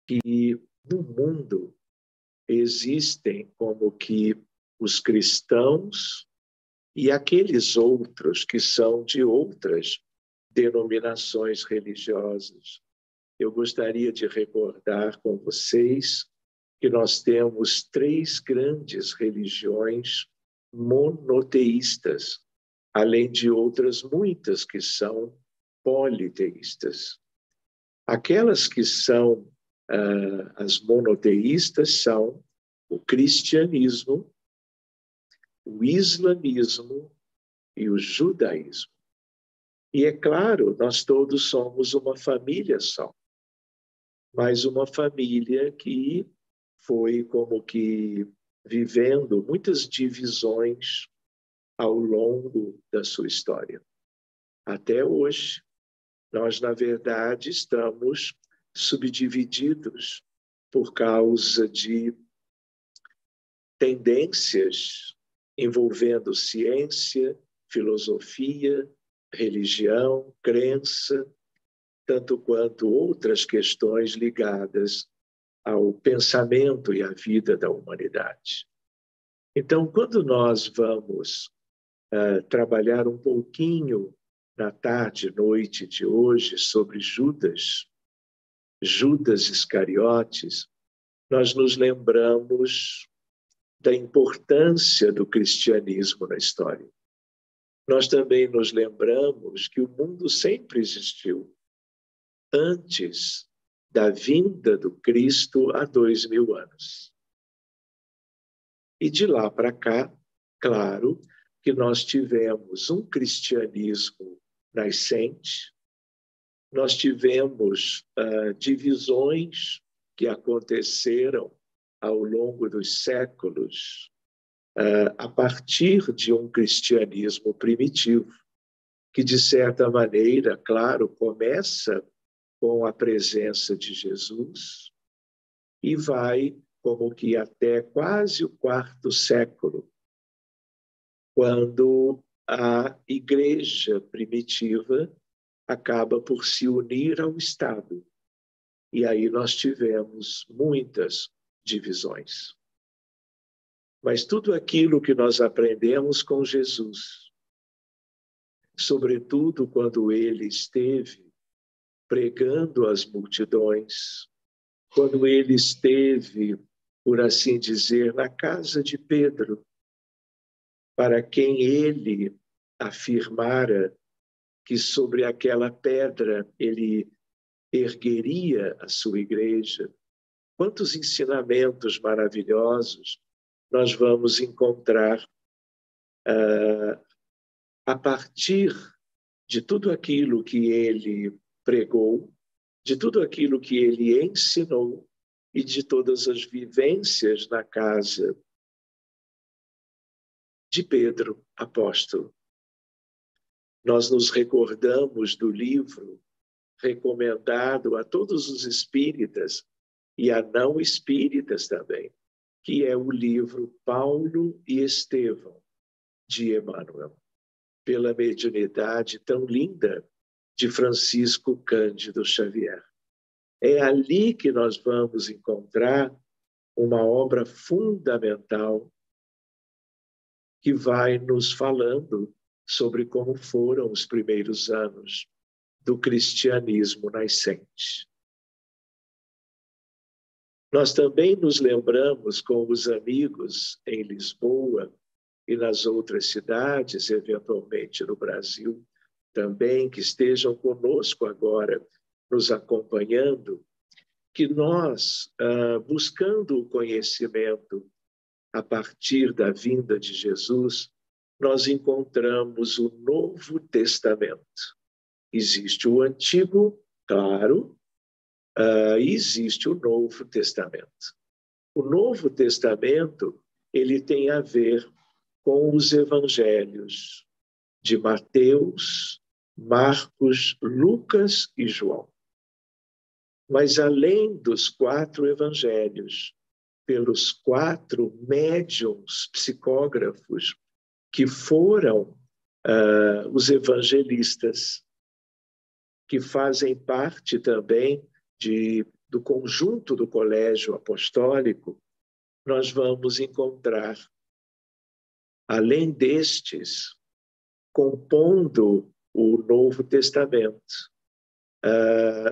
que no mundo existem como que os cristãos e aqueles outros que são de outras denominações religiosas. Eu gostaria de recordar com vocês que nós temos 3 grandes religiões monoteístas, além de outras muitas que são politeístas. Aquelas que são as monoteístas são o cristianismo, o islamismo e o judaísmo. E é claro, nós todos somos uma família só, mas uma família que foi como que vivendo muitas divisões ao longo da sua história. Até hoje, nós, na verdade, estamos subdivididos por causa de tendências envolvendo ciência, filosofia, religião, crença, tanto quanto outras questões ligadas ao pensamento e à vida da humanidade. Então, quando nós vamos trabalhar um pouquinho na tarde e noite de hoje sobre Judas Iscariotes, nós nos lembramos da importância do cristianismo na história. Nós também nos lembramos que o mundo sempre existiu antes da vinda do Cristo há 2000 anos. E de lá para cá, claro, que nós tivemos um cristianismo nascente, nós tivemos divisões que aconteceram ao longo dos séculos a partir de um cristianismo primitivo, que, de certa maneira, claro, começa com a presença de Jesus e vai como que até quase o 4º século, quando a igreja primitiva acaba por se unir ao Estado. E aí nós tivemos muitas divisões. Mas tudo aquilo que nós aprendemos com Jesus, sobretudo quando ele esteve pregando às multidões, quando ele esteve, por assim dizer, na casa de Pedro, para quem ele afirmara que sobre aquela pedra ele ergueria a sua igreja. Quantos ensinamentos maravilhosos nós vamos encontrar a partir de tudo aquilo que ele pregou, de tudo aquilo que ele ensinou e de todas as vivências na casa de Pedro, apóstolo. Nós nos recordamos do livro recomendado a todos os espíritas e a não espíritas também, que é o livro Paulo e Estevão, de Emmanuel, pela mediunidade tão linda de Francisco Cândido Xavier. É ali que nós vamos encontrar uma obra fundamental que vai nos falando sobre como foram os primeiros anos do cristianismo nascente. Nós também nos lembramos com os amigos em Lisboa e nas outras cidades, eventualmente no Brasil também, que estejam conosco agora, nos acompanhando, que nós, buscando o conhecimento a partir da vinda de Jesus, nós encontramos o Novo Testamento. Existe o Antigo, claro, e existe o Novo Testamento. O Novo Testamento, ele tem a ver com os evangelhos de Mateus, Marcos, Lucas e João. Mas além dos 4 evangelhos, pelos 4 médiuns psicógrafos que foram os evangelistas, que fazem parte também do conjunto do colégio apostólico, nós vamos encontrar, além destes, compondo o Novo Testamento,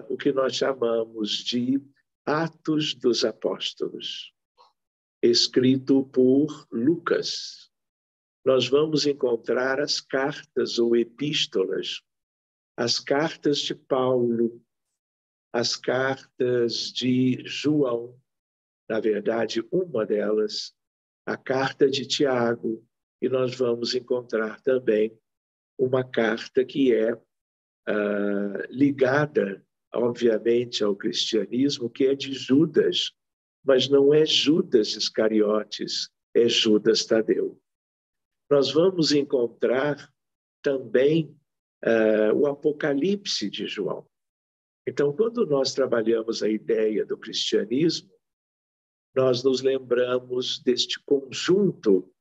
o que nós chamamos de Atos dos Apóstolos, escrito por Lucas. Nós vamos encontrar as cartas ou epístolas, as cartas de Paulo, as cartas de João, na verdade, uma delas, a carta de Tiago, e nós vamos encontrar também uma carta que é ligada, obviamente, ao cristianismo, que é de Judas, mas não é Judas Iscariotes, é Judas Tadeu. Nós vamos encontrar também o Apocalipse de João. Então, quando nós trabalhamos a ideia do cristianismo, nós nos lembramos deste conjunto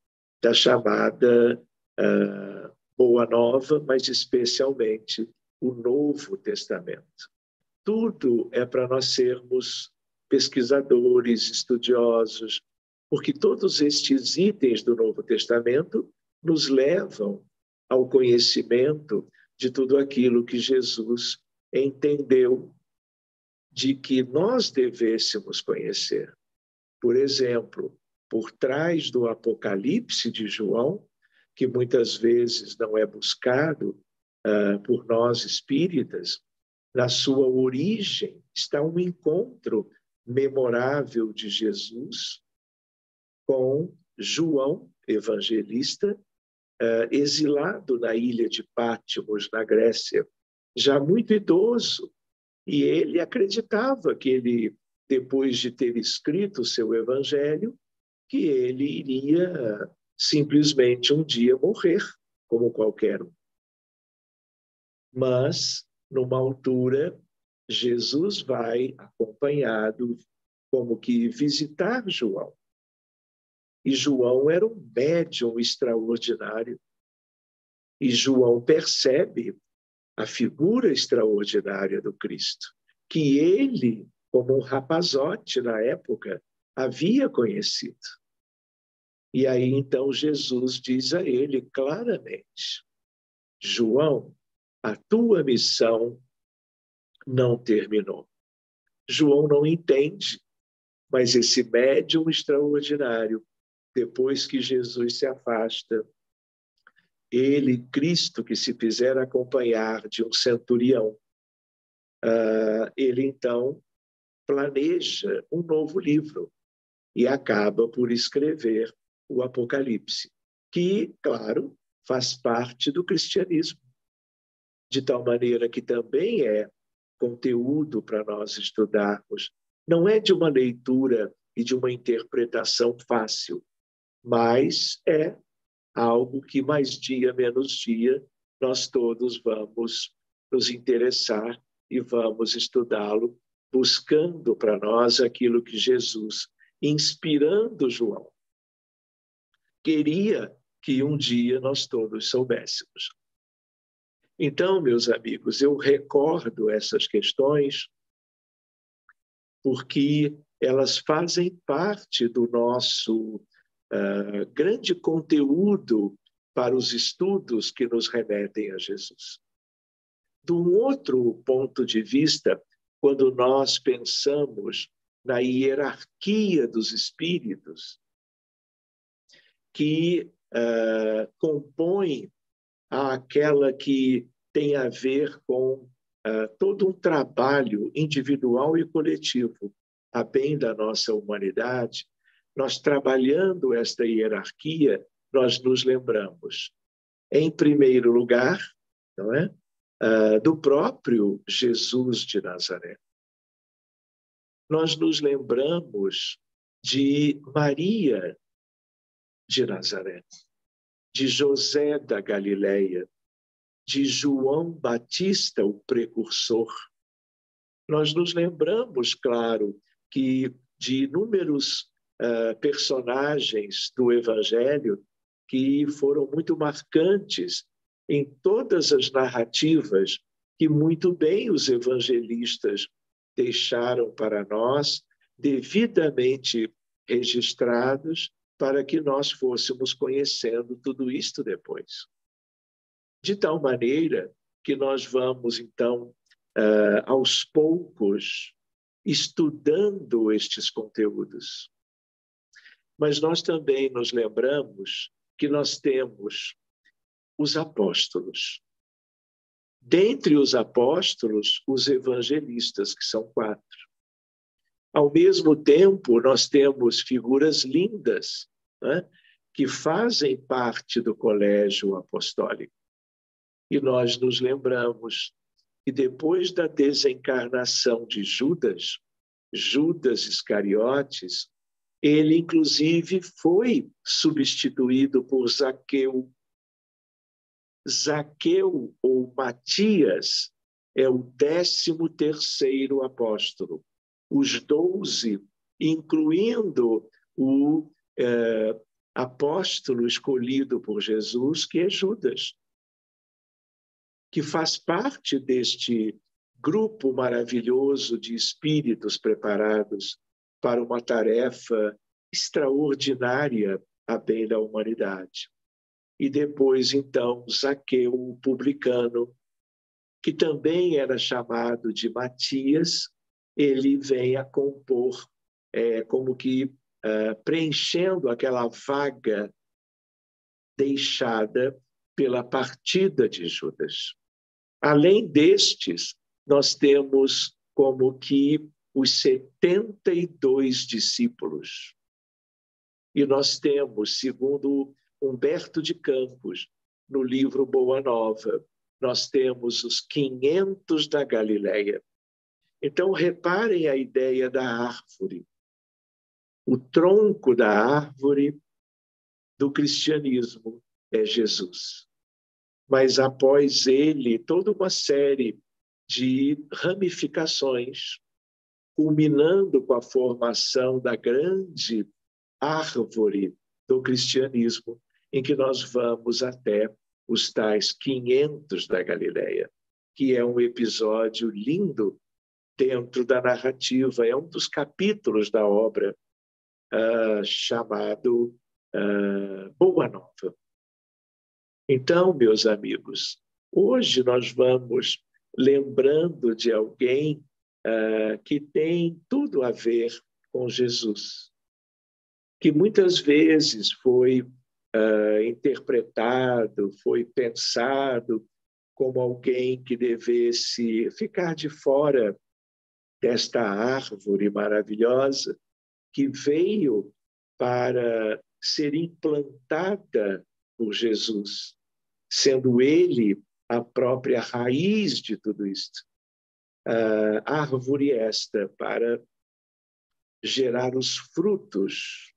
da chamada Boa Nova, mas especialmente o Novo Testamento. Tudo é para nós sermos pesquisadores, estudiosos, porque todos estes itens do Novo Testamento nos levam ao conhecimento de tudo aquilo que Jesus entendeu de que nós devêssemos conhecer. Por exemplo, por trás do Apocalipse de João, que muitas vezes não é buscado por nós espíritas, na sua origem está um encontro memorável de Jesus com João, evangelista, exilado na ilha de Patmos, na Grécia, já muito idoso, e ele acreditava que ele, depois de ter escrito o seu evangelho, que ele iria simplesmente um dia morrer, como qualquer um. Mas, numa altura, Jesus vai acompanhado, como que visitar João. E João era um médium extraordinário. E João percebe a figura extraordinária do Cristo, que ele, como um rapazote na época, havia conhecido. E aí, então, Jesus diz a ele claramente: João, a tua missão não terminou. João não entende, mas esse médium extraordinário, depois que Jesus se afasta, ele, Cristo, que se fizer acompanhar de um centurião, ele então planeja um novo livro e acaba por escrever o Apocalipse, que, claro, faz parte do cristianismo, de tal maneira que também é conteúdo para nós estudarmos. Não é de uma leitura e de uma interpretação fácil, mas é algo que mais dia menos dia nós todos vamos nos interessar e vamos estudá-lo, buscando para nós aquilo que Jesus, inspirando João, queria que um dia nós todos soubéssemos. Então, meus amigos, eu recordo essas questões porque elas fazem parte do nosso grande conteúdo para os estudos que nos remetem a Jesus. De um outro ponto de vista, quando nós pensamos na hierarquia dos espíritos, que compõe aquela que tem a ver com todo um trabalho individual e coletivo a bem da nossa humanidade, nós trabalhando esta hierarquia, nós nos lembramos, em primeiro lugar, não é? Do próprio Jesus de Nazaré. Nós nos lembramos de Maria de Nazaré, de José da Galileia, de João Batista, o precursor. Nós nos lembramos, claro, que de inúmeros personagens do Evangelho que foram muito marcantes em todas as narrativas que muito bem os evangelistas deixaram para nós, devidamente registrados, para que nós fôssemos conhecendo tudo isto depois. De tal maneira que nós vamos, então, aos poucos, estudando estes conteúdos. Mas nós também nos lembramos que nós temos os apóstolos. Dentre os apóstolos, os evangelistas, que são 4. Ao mesmo tempo, nós temos figuras lindas, né, que fazem parte do colégio apostólico. E nós nos lembramos que depois da desencarnação de Judas, Judas Iscariotes, ele inclusive foi substituído por Zaqueu. Zaqueu, ou Matias, é o 13º apóstolo. Os 12, incluindo o apóstolo escolhido por Jesus, que é Judas, que faz parte deste grupo maravilhoso de espíritos preparados para uma tarefa extraordinária a bem da humanidade. E depois, então, Zaqueu, o publicano, que também era chamado de Matias, ele vem a compor, como que preenchendo aquela vaga deixada pela partida de Judas. Além destes, nós temos como que os 72 discípulos. E nós temos, segundo Humberto de Campos, no livro Boa Nova, nós temos os 500 da Galileia. Então, reparem a ideia da árvore. O tronco da árvore do cristianismo é Jesus. Mas após ele, toda uma série de ramificações, culminando com a formação da grande árvore do cristianismo, em que nós vamos até os tais 500 da Galileia, que é um episódio lindo dentro da narrativa, é um dos capítulos da obra chamado Boa Nova. Então, meus amigos, hoje nós vamos lembrando de alguém que tem tudo a ver com Jesus, que muitas vezes foi interpretado, foi pensado como alguém que devesse ficar de fora desta árvore maravilhosa que veio para ser implantada por Jesus, sendo ele a própria raiz de tudo isto. Árvore esta para gerar os frutos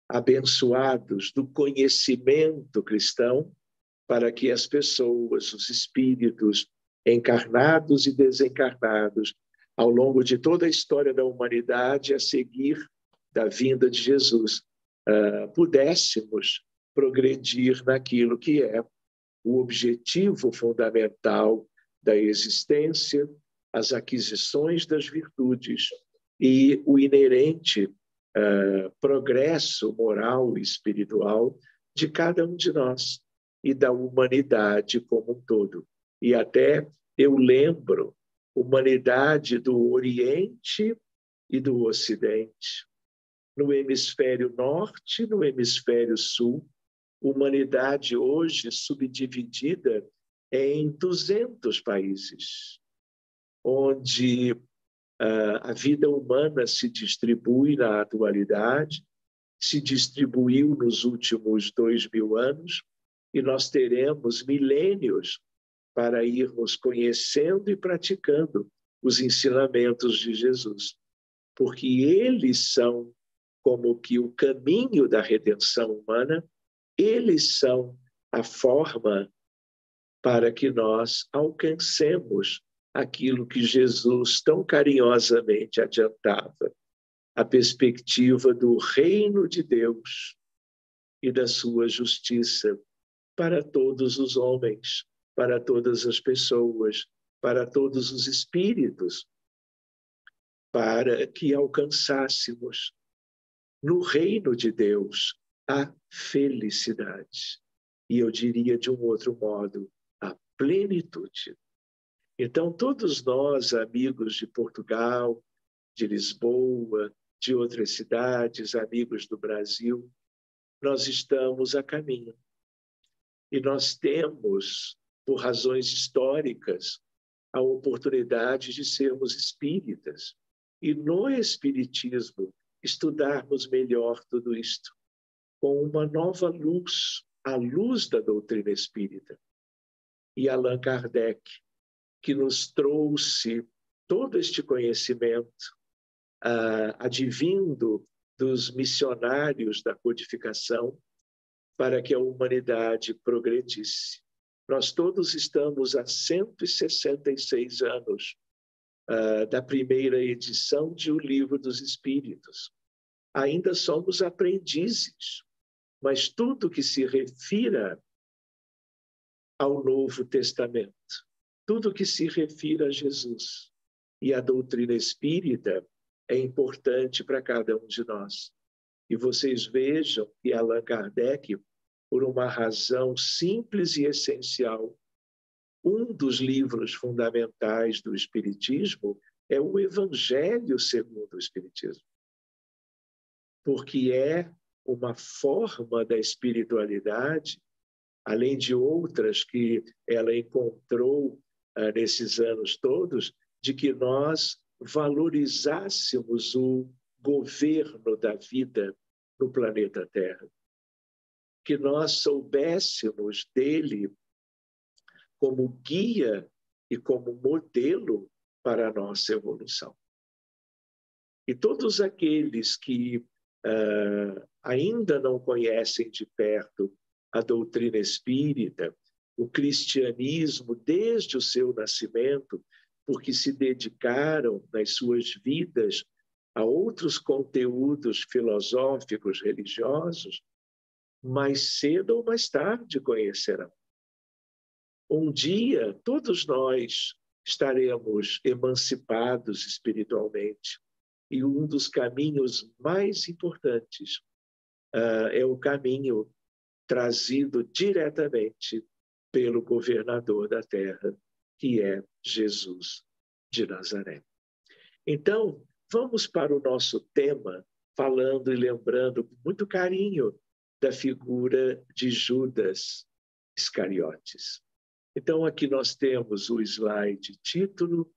abençoados do conhecimento cristão, para que as pessoas, os espíritos encarnados e desencarnados, ao longo de toda a história da humanidade, a seguir da vinda de Jesus, pudéssemos progredir naquilo que é o objetivo fundamental da existência, as aquisições das virtudes e o inerente progresso moral e espiritual de cada um de nós e da humanidade como um todo. E até eu lembro humanidade do Oriente e do Ocidente, no hemisfério norte, no hemisfério sul, humanidade hoje subdividida em 200 países, onde a vida humana se distribui na atualidade, se distribuiu nos últimos 2000 anos, e nós teremos milênios para irmos conhecendo e praticando os ensinamentos de Jesus, porque eles são como que o caminho da redenção humana, eles são a forma para que nós alcancemos aquilo que Jesus tão carinhosamente adiantava, a perspectiva do reino de Deus e da sua justiça para todos os homens, para todas as pessoas, para todos os espíritos para que alcançássemos no reino de Deus a felicidade. E eu diria de um outro modo, a plenitude. Então, todos nós, amigos de Portugal, de Lisboa, de outras cidades, amigos do Brasil, nós estamos a caminho. E nós temos, por razões históricas, a oportunidade de sermos espíritas. E no Espiritismo, estudarmos melhor tudo isto, com uma nova luz, a luz da doutrina espírita. E Allan Kardec, que nos trouxe todo este conhecimento, advindo dos missionários da codificação, para que a humanidade progredisse. Nós todos estamos há 166 anos da primeira edição de O Livro dos Espíritos. Ainda somos aprendizes, mas tudo que se refira ao Novo Testamento, tudo que se refira a Jesus e a doutrina espírita é importante para cada um de nós. E vocês vejam que Allan Kardec, por uma razão simples e essencial, um dos livros fundamentais do Espiritismo é o Evangelho segundo o Espiritismo, porque é uma forma da espiritualidade, além de outras que ela encontrou nesses anos todos, de que nós valorizássemos o governo da vida no planeta Terra, que nós soubéssemos dele como guia e como modelo para a nossa evolução. E todos aqueles que ainda não conhecem de perto a doutrina espírita, o cristianismo desde o seu nascimento, porque se dedicaram nas suas vidas a outros conteúdos filosóficos, religiosos, mais cedo ou mais tarde conhecerão. Um dia, todos nós estaremos emancipados espiritualmente. E um dos caminhos mais importantes é o caminho trazido diretamente pelo governador da terra, que é Jesus de Nazaré. Então, vamos para o nosso tema, falando e lembrando com muito carinho da figura de Judas Iscariotes. Então, aqui nós temos o slide título.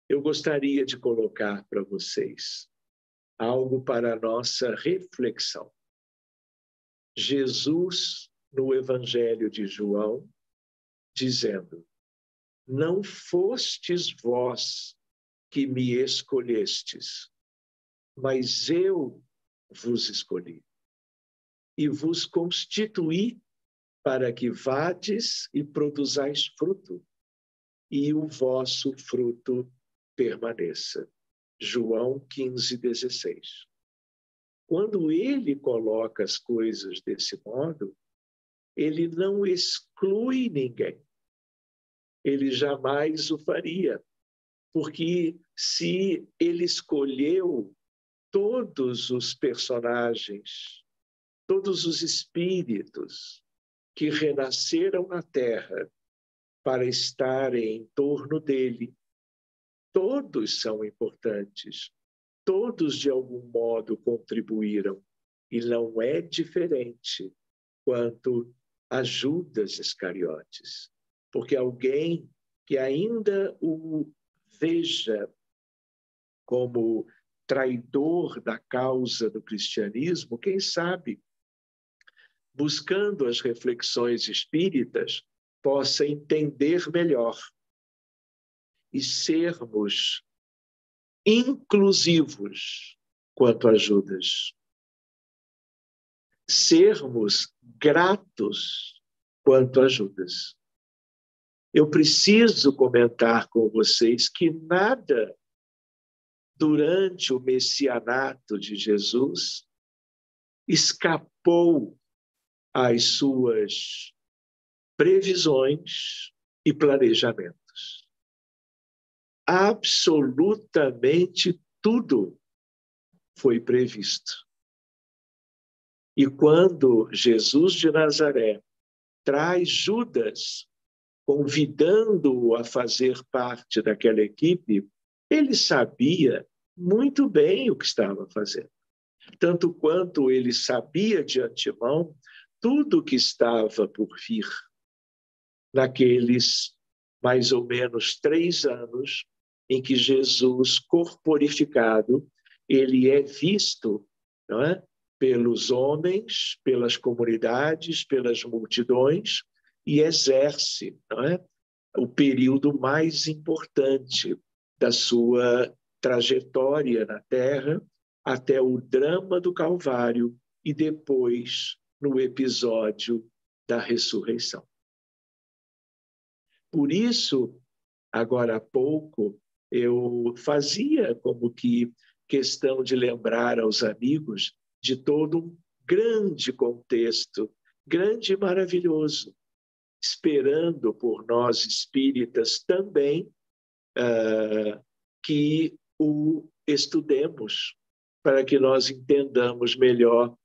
Eu gostaria de colocar para vocês algo para a nossa reflexão. Jesus, no Evangelho de João, dizendo: não fostes vós que me escolhestes, mas eu vos escolhi e vos constituí para que vades e produzais fruto, e o vosso fruto permaneça. João 15:16. Quando ele coloca as coisas desse modo, ele não exclui ninguém. Ele jamais o faria, porque se ele escolheu todos os personagens, todos os espíritos que renasceram na Terra para estarem em torno dele, todos são importantes, todos de algum modo contribuíram, e não é diferente quanto a Judas Iscariotes, porque alguém que ainda o veja como traidor da causa do cristianismo, quem sabe, buscando as reflexões espíritas, possa entender melhor e sermos inclusivos quanto a Judas. Sermos gratos quanto a Judas. Eu preciso comentar com vocês que nada durante o messianato de Jesus escapou as suas previsões e planejamentos. Absolutamente tudo foi previsto. E quando Jesus de Nazaré traz Judas, convidando-o a fazer parte daquela equipe, ele sabia muito bem o que estava fazendo. Tanto quanto ele sabia de antemão tudo o que estava por vir naqueles mais ou menos 3 anos em que Jesus, corporificado, ele é visto, não é? Pelos homens, pelas comunidades, pelas multidões, e exerce, não é? O período mais importante da sua trajetória na Terra, até o drama do Calvário e depois no episódio da ressurreição. Por isso, agora há pouco, eu fazia como que questão de lembrar aos amigos de todo um grande contexto, grande e maravilhoso, esperando por nós espíritas também que o estudemos, para que nós entendamos melhor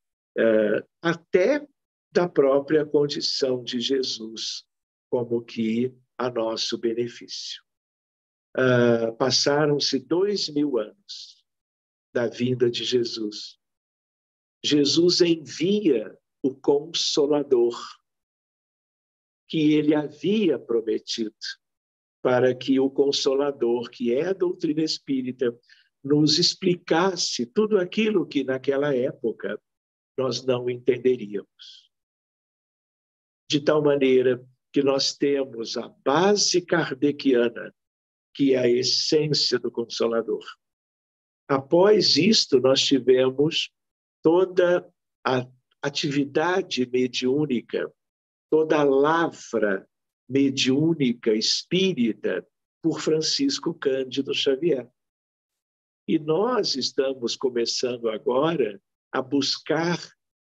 até da própria condição de Jesus, como que a nosso benefício. Passaram-se 2000 anos da vinda de Jesus. Jesus envia o Consolador que ele havia prometido, para que o Consolador, que é a doutrina espírita, nos explicasse tudo aquilo que naquela época nós não entenderíamos. De tal maneira que nós temos a base kardeciana, que é a essência do Consolador. Após isto, nós tivemos toda a atividade mediúnica, toda a lavra mediúnica espírita por Francisco Cândido Xavier. E nós estamos começando agora a buscar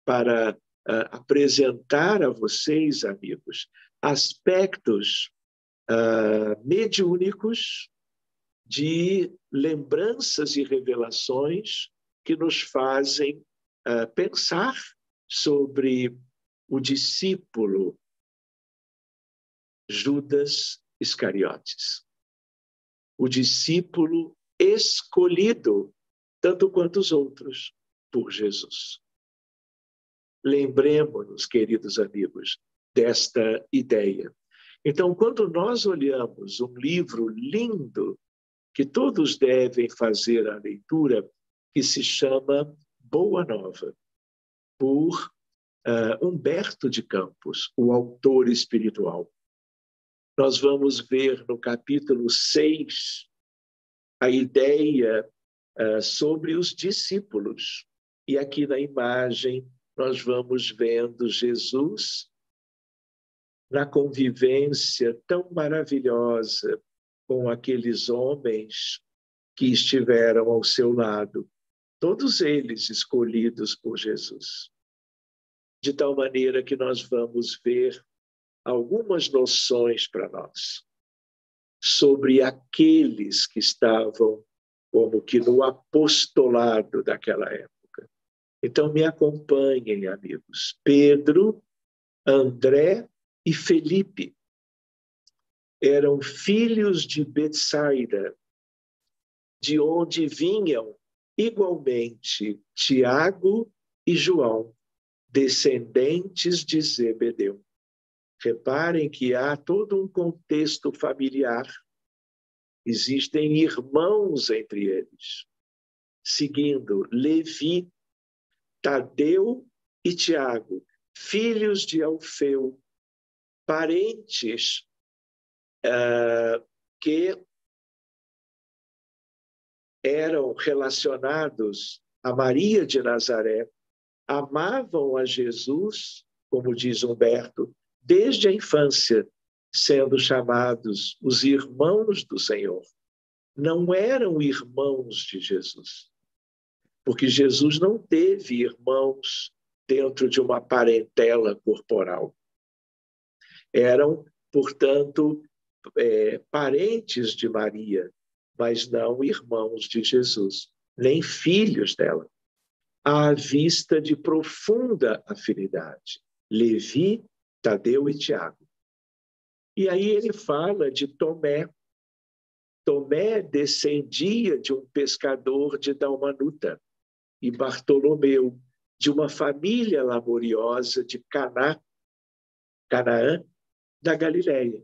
para apresentar a vocês, amigos, aspectos mediúnicos de lembranças e revelações que nos fazem pensar sobre o discípulo Judas Iscariotes, o discípulo escolhido, tanto quanto os outros, por Jesus. Lembremos-nos, queridos amigos, desta ideia. Então, quando nós olhamos um livro lindo, que todos devem fazer a leitura, que se chama Boa Nova, por Humberto de Campos, o autor espiritual. Nós vamos ver no capítulo 6 a ideia sobre os discípulos. E aqui na imagem nós vamos vendo Jesus na convivência tão maravilhosa com aqueles homens que estiveram ao seu lado, todos eles escolhidos por Jesus. De tal maneira que nós vamos ver algumas noções para nós sobre aqueles que estavam como que no apostolado daquela época. Então, me acompanhem, amigos. Pedro, André e Felipe eram filhos de Betsaida, de onde vinham igualmente Tiago e João, descendentes de Zebedeu. Reparem que há todo um contexto familiar. Existem irmãos entre eles. Seguindo, Levi, Tadeu e Tiago, filhos de Alfeu, parentes que eram relacionados a Maria de Nazaré, amavam a Jesus, como diz Humberto, desde a infância, sendo chamados os irmãos do Senhor. Não eram irmãos de Jesus, porque Jesus não teve irmãos dentro de uma parentela corporal. Eram, portanto, parentes de Maria, mas não irmãos de Jesus, nem filhos dela, à vista de profunda afinidade. Levi, Tadeu e Tiago. E aí ele fala de Tomé. Tomé descendia de um pescador de Dalmanuta, e Bartolomeu, de uma família laboriosa de Canaã, da Galileia.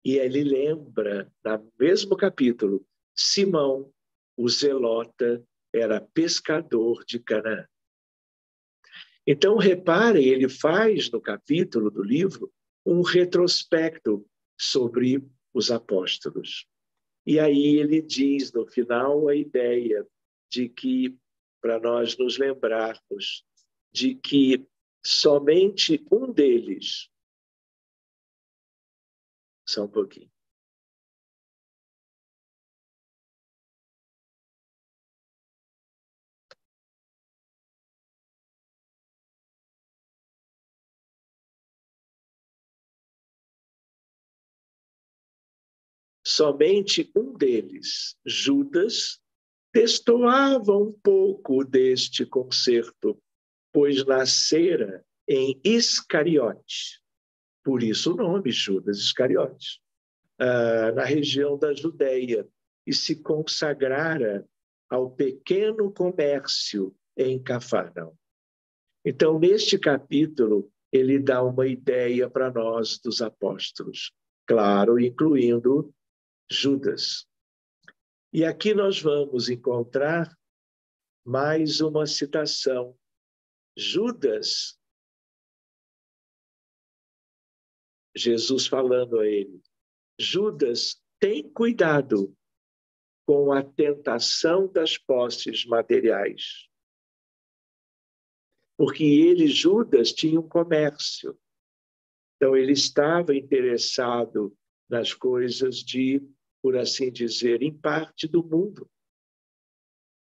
E ele lembra, no mesmo capítulo, Simão, o zelota, era pescador de Canaã. Então, reparem, ele faz no capítulo do livro um retrospecto sobre os apóstolos. E aí ele diz, no final, a ideia de que, para nós nos lembrarmos, de que somente um deles, só um pouquinho, somente um deles, Judas, destoava um pouco deste concerto, pois nascera em Iscariote. Por isso o nome, Judas Iscariote, na região da Judéia, e se consagrara ao pequeno comércio em Cafarnaum. Então, neste capítulo, ele dá uma ideia para nós dos apóstolos, claro, incluindo Judas. E aqui nós vamos encontrar mais uma citação. Judas, Jesus falando a ele, Judas, tem cuidado com a tentação das posses materiais. Porque ele, Judas, tinha um comércio. Então, ele estava interessado nas coisas de, por assim dizer, em parte do mundo.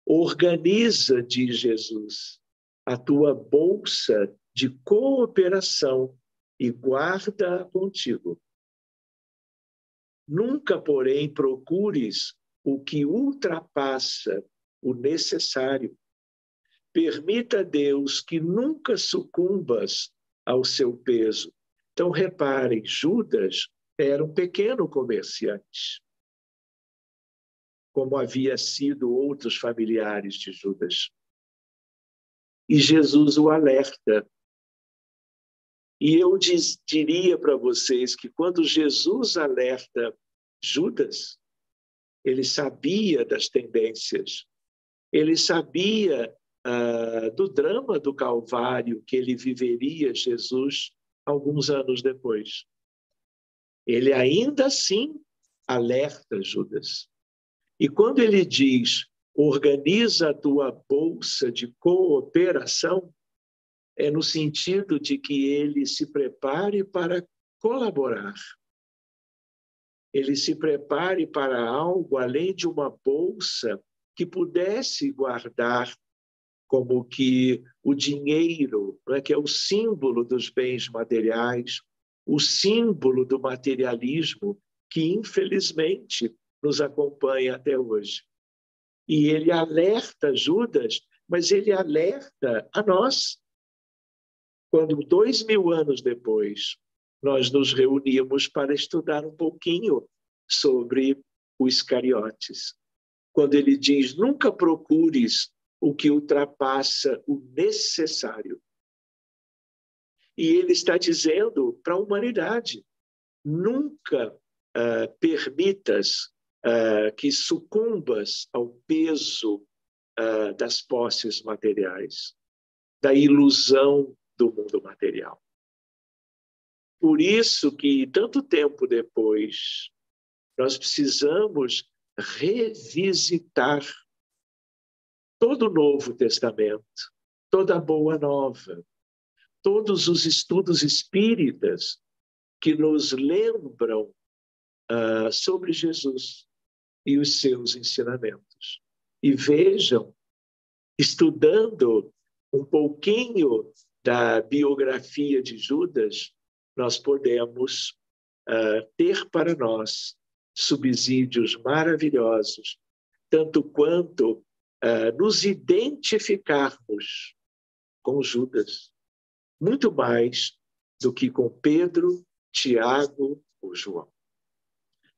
Organiza, diz Jesus, a tua bolsa de cooperação e guarda-a contigo. Nunca, porém, procures o que ultrapassa o necessário. Permita a Deus que nunca sucumbas ao seu peso. Então, reparem, Judas era um pequeno comerciante, como havia sido outros familiares de Judas. E Jesus o alerta. E eu diria para vocês que quando Jesus alerta Judas, ele sabia das tendências, ele sabia do drama do Calvário que ele viveria, Jesus, alguns anos depois. Ele ainda assim alerta Judas. E quando ele diz, organiza a tua bolsa de cooperação, é no sentido de que ele se prepare para colaborar. Ele se prepare para algo além de uma bolsa que pudesse guardar como que o dinheiro, né, que é o símbolo dos bens materiais, o símbolo do materialismo que, infelizmente, nos acompanha até hoje. E ele alerta Judas, mas ele alerta a nós. Quando 2000 anos depois, nós nos reunimos para estudar um pouquinho sobre o Iscariotes. Quando ele diz, nunca procures o que ultrapassa o necessário. E ele está dizendo para a humanidade, nunca permitas que sucumbas ao peso das posses materiais, da ilusão do mundo material. Por isso que, tanto tempo depois, nós precisamos revisitar todo o Novo Testamento, toda a Boa Nova, todos os estudos espíritas que nos lembram sobre Jesus e os seus ensinamentos. E vejam, estudando um pouquinho da biografia de Judas, nós podemos ter para nós subsídios maravilhosos, tanto quanto nos identificarmos com Judas, muito mais do que com Pedro, Tiago ou João.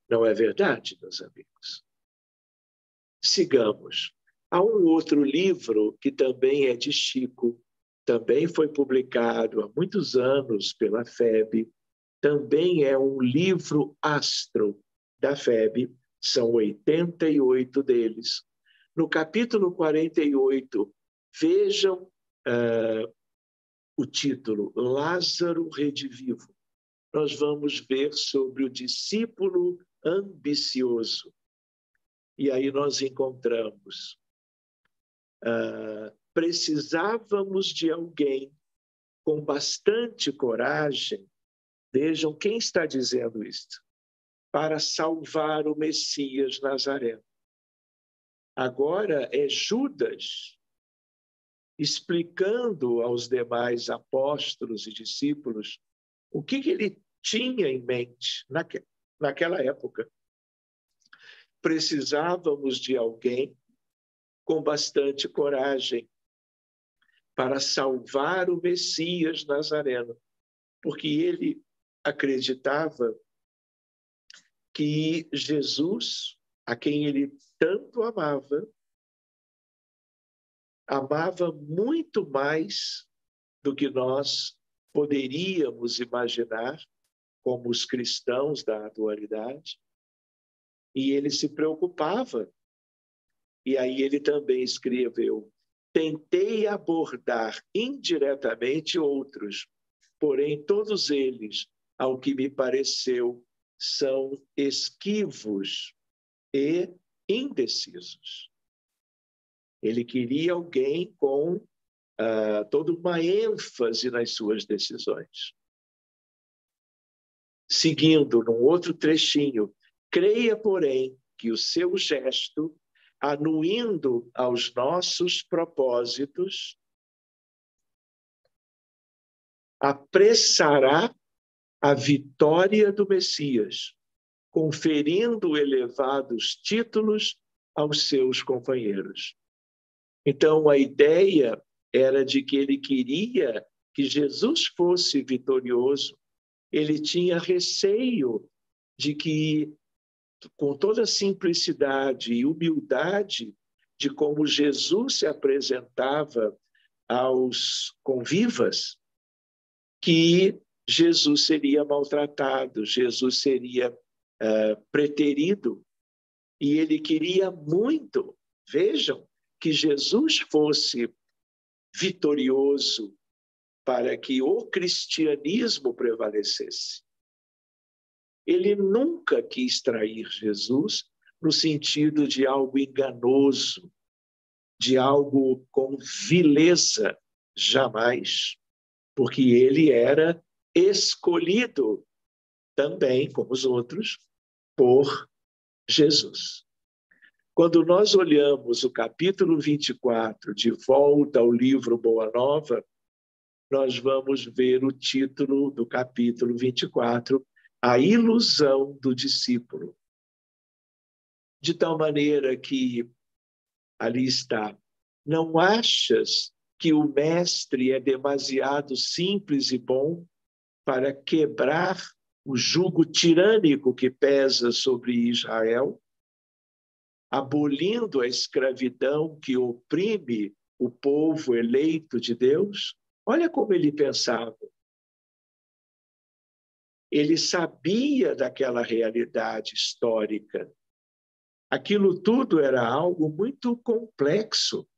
Não é verdade, meus amigos? Sigamos. Há um outro livro que também é de Chico, também foi publicado há muitos anos pela FEB, também é um livro astro da FEB, são 88 deles. No capítulo 48, vejam o título, Lázaro Redivivo. Nós vamos ver sobre o discípulo ambicioso. E aí nós encontramos, precisávamos de alguém com bastante coragem, vejam quem está dizendo isto, para salvar o Messias Nazareno. Agora é Judas explicando aos demais apóstolos e discípulos o que ele tinha em mente naquela época. Precisávamos de alguém com bastante coragem para salvar o Messias Nazareno, porque ele acreditava que Jesus, a quem ele tanto amava muito mais do que nós poderíamos imaginar como os cristãos da atualidade. E ele se preocupava. E aí ele também escreveu: tentei abordar indiretamente outros, porém todos eles, ao que me pareceu, são esquivos e indecisos. Ele queria alguém com toda uma ênfase nas suas decisões. Seguindo, num outro trechinho, creia, porém, que o seu gesto, anuindo aos nossos propósitos, apressará a vitória do Messias, conferindo elevados títulos aos seus companheiros. Então, a ideia era de que ele queria que Jesus fosse vitorioso. Ele tinha receio de que, com toda a simplicidade e humildade de como Jesus se apresentava aos convivas, que Jesus seria maltratado, Jesus seria preterido. E ele queria muito, vejam, que Jesus fosse vitorioso para que o cristianismo prevalecesse. Ele nunca quis trair Jesus no sentido de algo enganoso, de algo com vileza, jamais, porque ele era escolhido também, como os outros, por Jesus. Quando nós olhamos o capítulo 24, de volta ao livro Boa Nova, nós vamos ver o título do capítulo 24, A Ilusão do Discípulo. De tal maneira que, ali está, não achas que o mestre é demasiado simples e bom para quebrar o jugo tirânico que pesa sobre Israel, abolindo a escravidão que oprime o povo eleito de Deus? Olha como ele pensava. Ele sabia daquela realidade histórica. Aquilo tudo era algo muito complexo,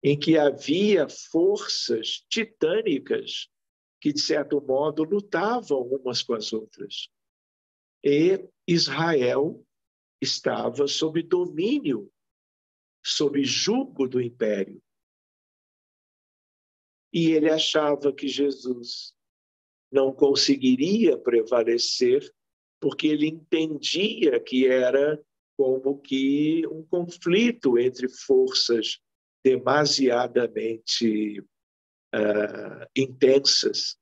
em que havia forças titânicas que, de certo modo, lutavam umas com as outras. E Israel estava sob domínio, sob jugo do império. E ele achava que Jesus não conseguiria prevalecer, porque ele entendia que era como que um conflito entre forças demasiadamente intensas.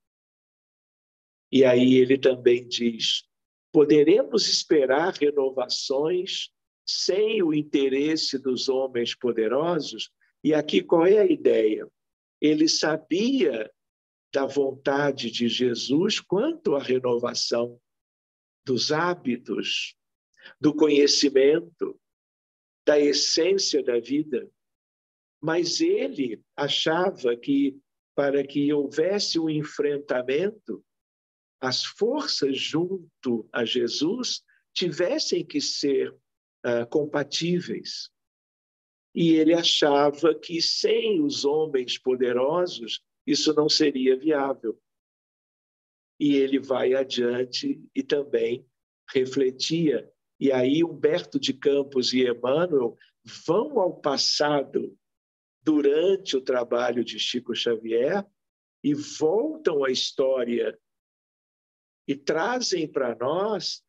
E aí ele também diz: poderemos esperar renovações sem o interesse dos homens poderosos? E aqui qual é a ideia? Ele sabia da vontade de Jesus quanto à renovação dos hábitos, do conhecimento, da essência da vida. Mas ele achava que, para que houvesse um enfrentamento, as forças junto a Jesus tivessem que ser compatíveis. E ele achava que sem os homens poderosos isso não seria viável. E ele vai adiante e também refletia. E aí Humberto de Campos e Emmanuel vão ao passado durante o trabalho de Chico Xavier e voltam à história e trazem para nós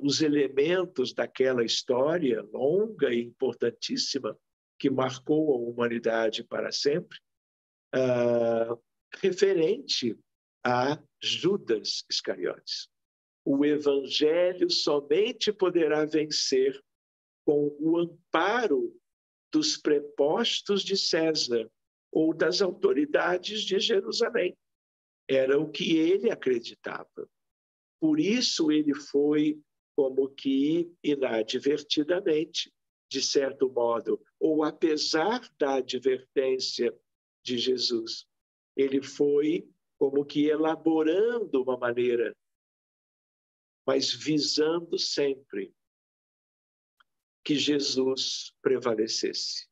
os elementos daquela história longa e importantíssima que marcou a humanidade para sempre, referente a Judas Iscariotes. O evangelho somente poderá vencer com o amparo dos prepostos de César ou das autoridades de Jerusalém. Era o que ele acreditava. Por isso ele foi como que inadvertidamente, de certo modo, ou apesar da advertência de Jesus, ele foi como que elaborando uma maneira, mas visando sempre que Jesus prevalecesse.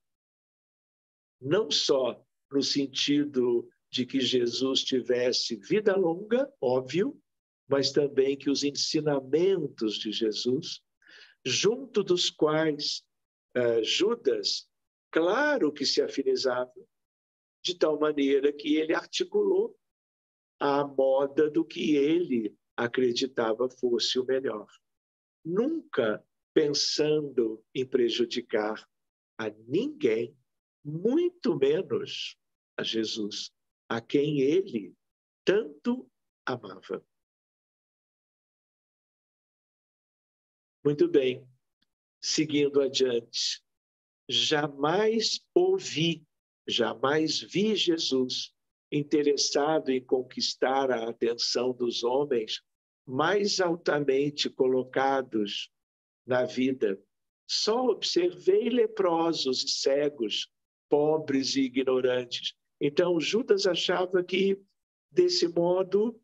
Não só no sentido de que Jesus tivesse vida longa, óbvio, mas também que os ensinamentos de Jesus, junto dos quais Judas, claro que se afinizava, de tal maneira que ele articulou à moda do que ele acreditava fosse o melhor. Nunca pensando em prejudicar a ninguém, muito menos a Jesus, a quem ele tanto amava. Muito bem, seguindo adiante. Jamais vi Jesus interessado em conquistar a atenção dos homens mais altamente colocados na vida. Só observei leprosos e cegos, pobres e ignorantes. Então, Judas achava que, desse modo,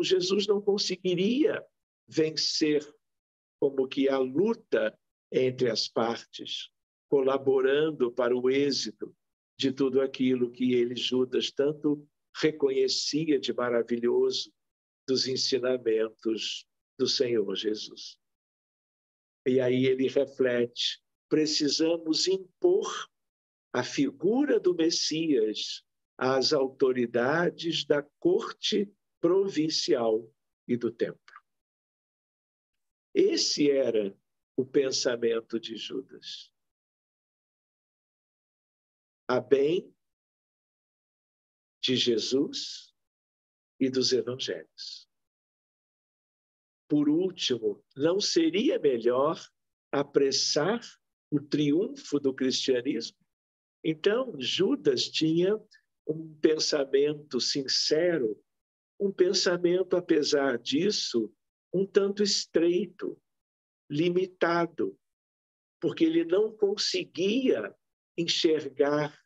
Jesus não conseguiria vencer como que a luta entre as partes, colaborando para o êxito de tudo aquilo que ele, Judas, tanto reconhecia de maravilhoso dos ensinamentos do Senhor Jesus. E aí ele reflete: precisamos impor a figura do Messias às autoridades da corte provincial e do templo. Esse era o pensamento de Judas. A bem de Jesus e dos evangelhos. Por último, não seria melhor apressar o triunfo do cristianismo? Então, Judas tinha um pensamento sincero, um pensamento, apesar disso, um tanto estreito, limitado, porque ele não conseguia enxergar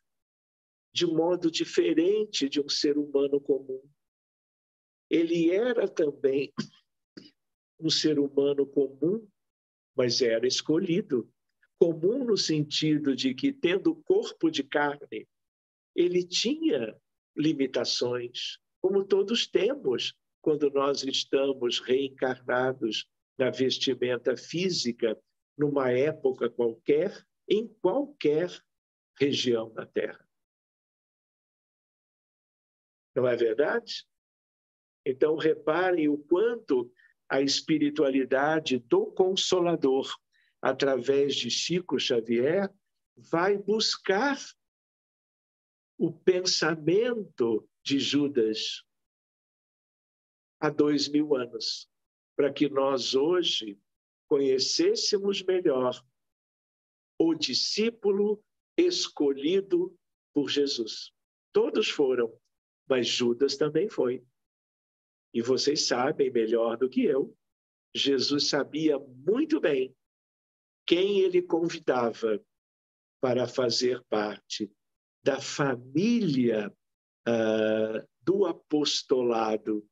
de modo diferente de um ser humano comum. Ele era também um ser humano comum, mas era escolhido. Comum no sentido de que, tendo corpo de carne, ele tinha limitações, como todos temos quando nós estamos reencarnados na vestimenta física, numa época qualquer, em qualquer região da Terra. Não é verdade? Então, reparem o quanto a espiritualidade do Consolador, através de Chico Xavier, vai buscar o pensamento de Judas há 2000 anos, para que nós hoje conhecêssemos melhor o discípulo escolhido por Jesus. Todos foram, mas Judas também foi. E vocês sabem melhor do que eu, Jesus sabia muito bem quem ele convidava para fazer parte da família do apostolado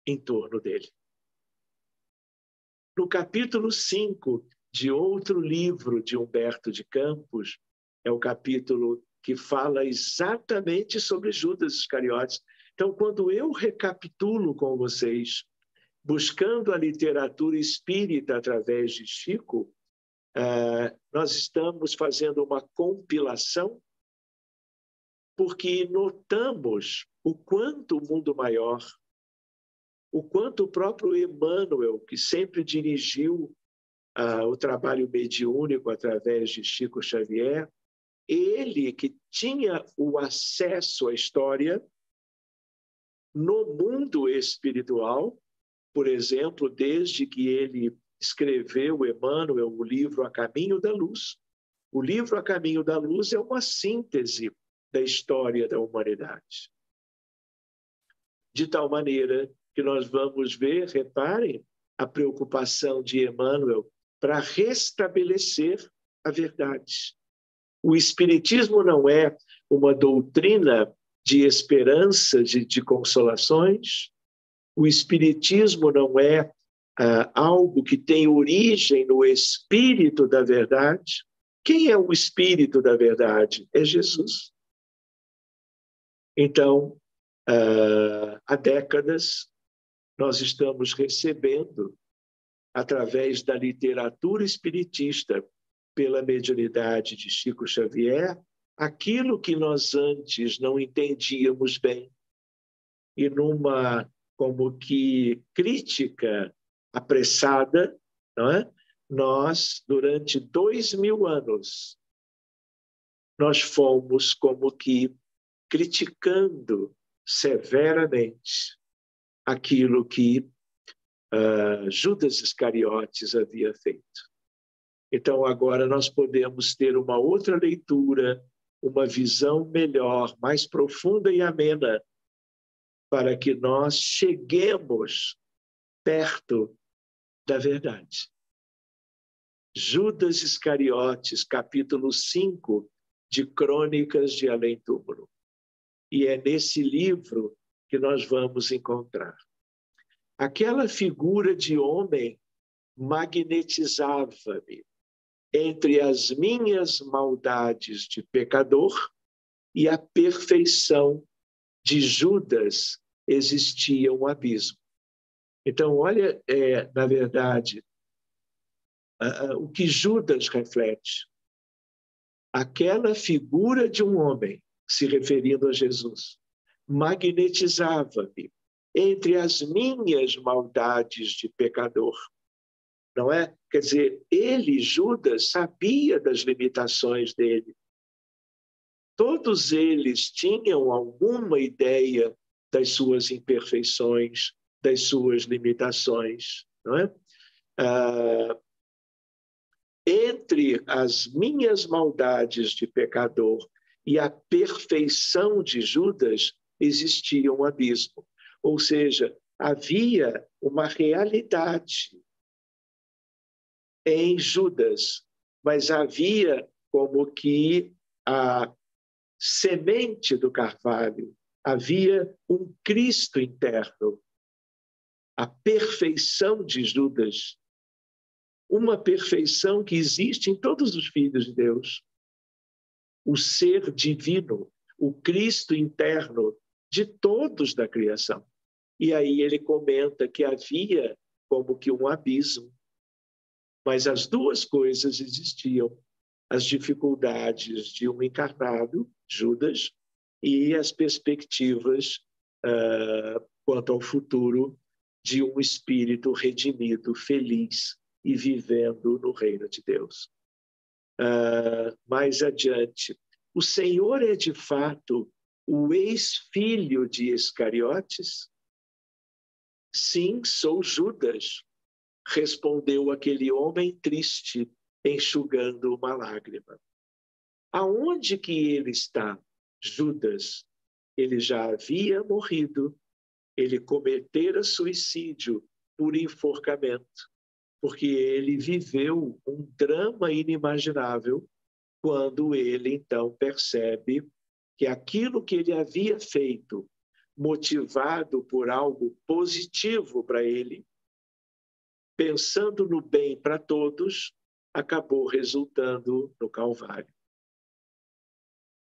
em torno dele. No capítulo 5 de outro livro de Humberto de Campos, é o capítulo que fala exatamente sobre Judas Iscariotes. Então, quando eu recapitulo com vocês, buscando a literatura espírita através de Chico, nós estamos fazendo uma compilação porque notamos o quanto o mundo maior, o quanto o próprio Emmanuel, que sempre dirigiu o trabalho mediúnico através de Chico Xavier, ele que tinha o acesso à história no mundo espiritual, por exemplo, desde que ele escreveu, Emmanuel, o livro A Caminho da Luz. O livro A Caminho da Luz é uma síntese da história da humanidade. De tal maneira que nós vamos ver, reparem, a preocupação de Emmanuel para restabelecer a verdade. O Espiritismo não é uma doutrina de esperança, de consolações. O Espiritismo não é algo que tem origem no Espírito da verdade. Quem é o Espírito da verdade? É Jesus. Então, há décadas, nós estamos recebendo, através da literatura espiritista, pela mediunidade de Chico Xavier, aquilo que nós antes não entendíamos bem. E numa, como que, crítica apressada, não é? Nós, durante 2000 anos, nós fomos como que criticando severamente aquilo que Judas Iscariotes havia feito. Então, agora nós podemos ter uma outra leitura, uma visão melhor, mais profunda e amena, para que nós cheguemos perto da verdade. Judas Iscariotes, capítulo 5 de Crônicas de Além Túmulo. E é nesse livro que nós vamos encontrar. Aquela figura de homem magnetizava-me entre as minhas maldades de pecador e a perfeição de Judas existia um abismo. Então, olha, na verdade, o que Judas reflete. Aquela figura de um homem, se referindo a Jesus, magnetizava-me entre as minhas maldades de pecador. Não é? Quer dizer, ele, Judas, sabia das limitações dele. Todos eles tinham alguma ideia das suas imperfeições, das suas limitações. Não é? Entre as minhas maldades de pecador e a perfeição de Judas, existia um abismo. Ou seja, havia uma realidade em Judas, mas havia como que a semente do carvalho, havia um Cristo interno, a perfeição de Judas, uma perfeição que existe em todos os filhos de Deus, o ser divino, o Cristo interno de todos da criação. E aí ele comenta que havia como que um abismo, mas as duas coisas existiam, as dificuldades de um encarnado, Judas, e as perspectivas quanto ao futuro de um espírito redimido, feliz e vivendo no reino de Deus. mais adiante. O Senhor é, de fato, o ex-filho de Iscariotes? Sim, sou Judas, respondeu aquele homem triste, enxugando uma lágrima. Aonde que ele está, Judas? Ele já havia morrido. Ele cometera suicídio por enforcamento, porque ele viveu um drama inimaginável quando ele, então, percebe que aquilo que ele havia feito, motivado por algo positivo para ele, pensando no bem para todos, acabou resultando no Calvário.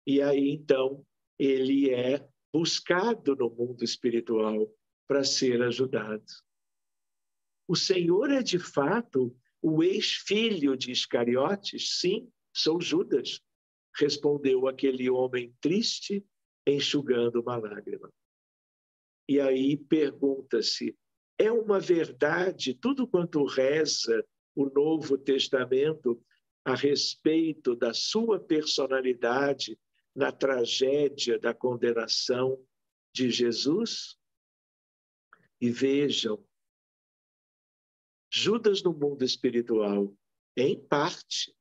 E aí, então, ele é buscado no mundo espiritual para ser ajudado. O Senhor é, de fato, o ex-filho de Iscariotes? Sim, sou Judas, respondeu aquele homem triste, enxugando uma lágrima. E aí pergunta-se, é uma verdade tudo quanto reza o Novo Testamento a respeito da sua personalidade na tragédia da condenação de Jesus? E vejam, Judas no mundo espiritual, em parte.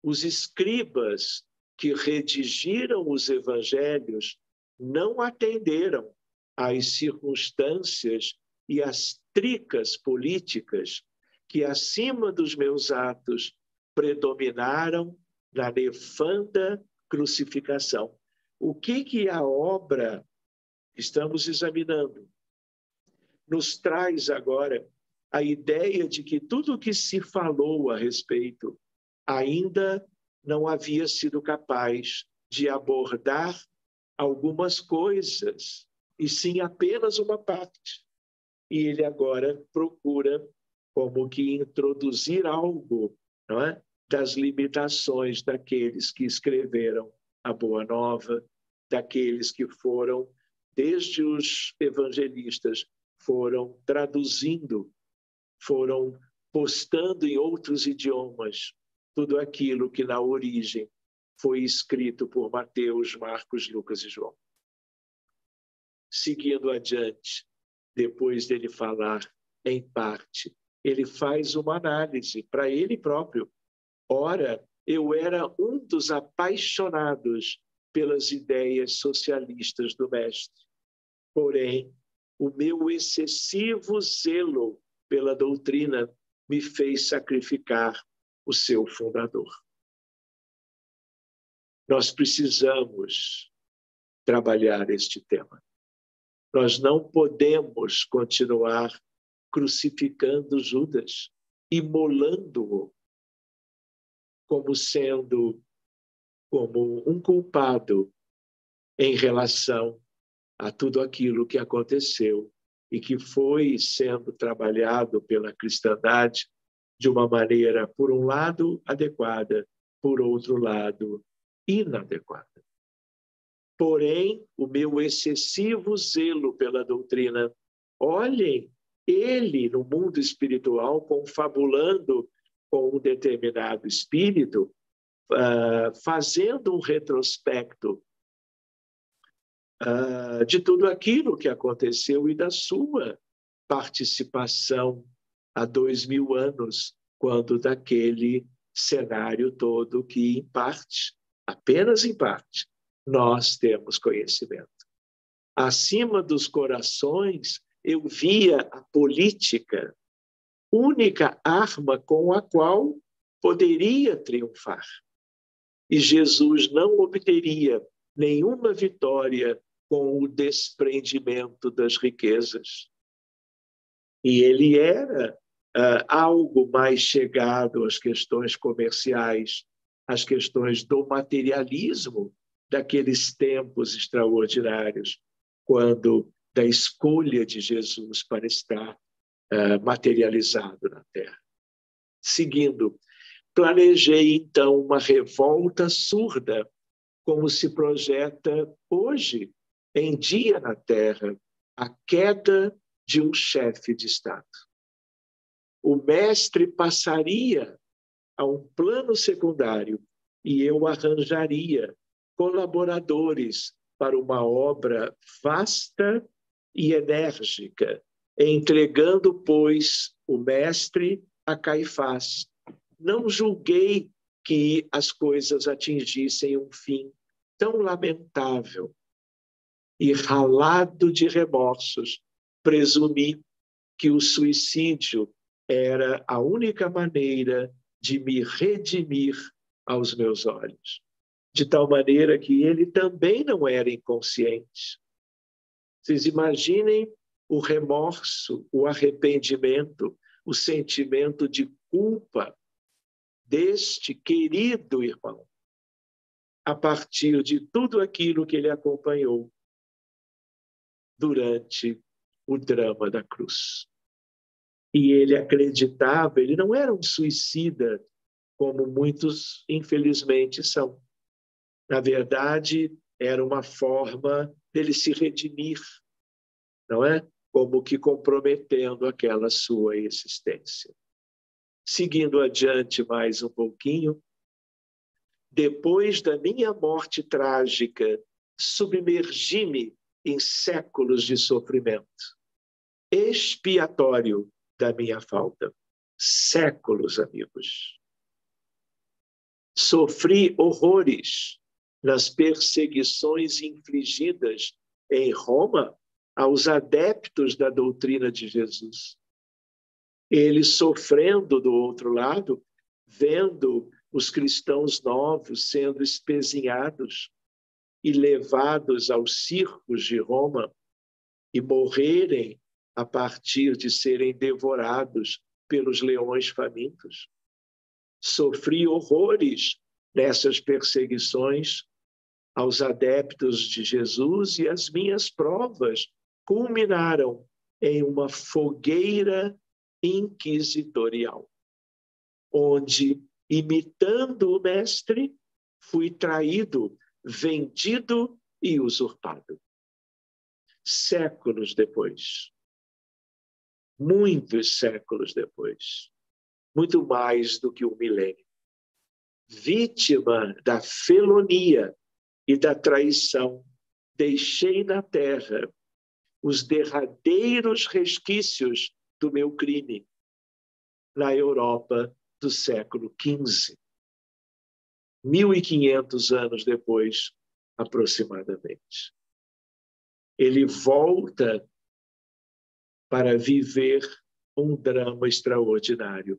Os escribas que redigiram os evangelhos não atenderam às circunstâncias e às tricas políticas que, acima dos meus atos, predominaram na nefanda crucificação. O que a obra que estamos examinando nos traz agora? A ideia de que tudo o que se falou a respeito ainda não havia sido capaz de abordar algumas coisas, e sim apenas uma parte. E ele agora procura como que introduzir algo, não é? Das limitações daqueles que escreveram a Boa Nova, daqueles que foram, desde os evangelistas, foram traduzindo, foram postando em outros idiomas tudo aquilo que na origem foi escrito por Mateus, Marcos, Lucas e João. Seguindo adiante, depois dele falar em parte, ele faz uma análise para ele próprio. Ora, eu era um dos apaixonados pelas ideias socialistas do Mestre. Porém, o meu excessivo zelo pela doutrina me fez sacrificar o seu fundador. Nós precisamos trabalhar este tema. Nós não podemos continuar crucificando Judas, imolando-o como sendo como um culpado em relação a tudo aquilo que aconteceu e que foi sendo trabalhado pela cristandade de uma maneira, por um lado, adequada, por outro lado, inadequada. Porém, o meu excessivo zelo pela doutrina, olhem, ele, no mundo espiritual, confabulando com um determinado espírito, fazendo um retrospecto de tudo aquilo que aconteceu e da sua participação há 2000 anos, quando daquele cenário todo que, em parte, apenas em parte, nós temos conhecimento. Acima dos corações, eu via a política, única arma com a qual poderia triunfar. E Jesus não obteria nenhuma vitória com o desprendimento das riquezas. E ele era algo mais chegado às questões comerciais, às questões do materialismo daqueles tempos extraordinários, quando da escolha de Jesus para estar materializado na Terra. Seguindo, planejei então uma revolta surda, como se projeta hoje em dia na Terra, a queda de um chefe de Estado. O mestre passaria a um plano secundário e eu arranjaria colaboradores para uma obra vasta e enérgica, entregando, pois, o mestre a Caifás. Não julguei que as coisas atingissem um fim tão lamentável e, ralado de remorsos, presumi que o suicídio era a única maneira de me redimir aos meus olhos. De tal maneira que ele também não era inconsciente. Vocês imaginem o remorso, o arrependimento, o sentimento de culpa deste querido irmão, a partir de tudo aquilo que ele acompanhou durante o drama da cruz. E ele acreditava, ele não era um suicida, como muitos, infelizmente, são. Na verdade, era uma forma dele se redimir, não é? Como que comprometendo aquela sua existência. Seguindo adiante mais um pouquinho, depois da minha morte trágica, submergi-me em séculos de sofrimento, expiatório da minha falta. Séculos, amigos. Sofri horrores nas perseguições infligidas em Roma aos adeptos da doutrina de Jesus. Eles sofrendo do outro lado, vendo os cristãos novos sendo espezinhados e levados aos circos de Roma e morrerem a partir de serem devorados pelos leões famintos. Sofri horrores nessas perseguições aos adeptos de Jesus e as minhas provas culminaram em uma fogueira inquisitorial, onde, imitando o mestre, fui traído, vendido e usurpado. Séculos depois, muitos séculos depois, muito mais do que um milênio, vítima da felonia e da traição, deixei na terra os derradeiros resquícios do meu crime na Europa do século XV, 1500 anos depois, aproximadamente. Ele volta para viver um drama extraordinário.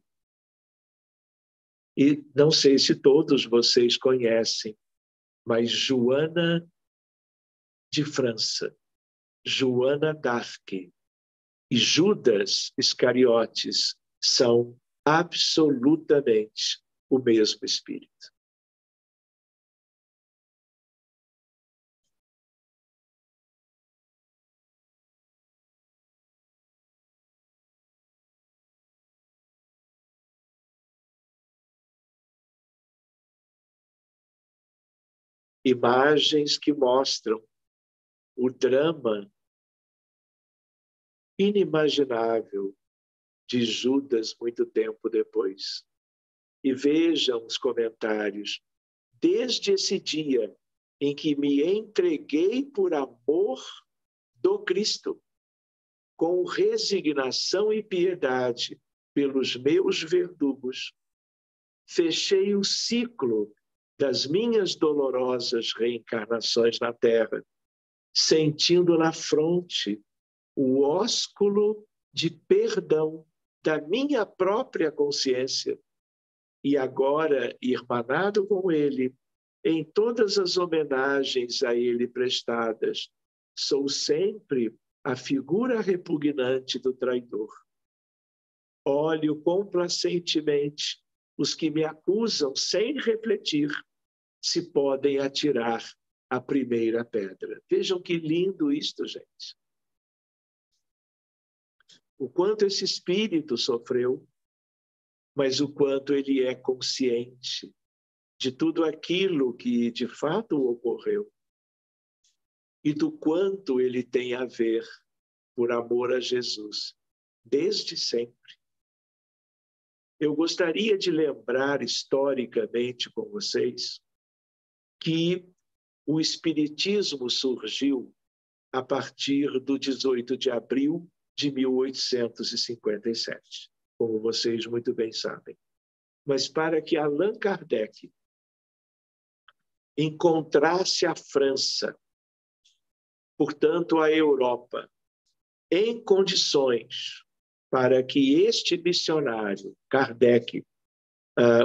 E não sei se todos vocês conhecem, mas Joana de França, Joana d'Arc e Judas Iscariotes são absolutamente o mesmo espírito. Imagens que mostram o drama inimaginável de Judas muito tempo depois. E vejam os comentários. Desde esse dia em que me entreguei por amor do Cristo, com resignação e piedade pelos meus verdugos, fechei o ciclo das minhas dolorosas reencarnações na Terra, sentindo na fronte o ósculo de perdão da minha própria consciência. E agora, irmanado com ele, em todas as homenagens a ele prestadas, sou sempre a figura repugnante do traidor. Olho complacentemente os que me acusam sem refletir se podem atirar a primeira pedra. Vejam que lindo isto, gente. O quanto esse espírito sofreu, mas o quanto ele é consciente de tudo aquilo que de fato ocorreu e do quanto ele tem a ver por amor a Jesus, desde sempre. eu gostaria de lembrar historicamente com vocês que o Espiritismo surgiu a partir do 18 de abril de 1857, como vocês muito bem sabem. Mas para que Allan Kardec encontrasse a França, portanto a Europa, em condições para que este missionário, Kardec,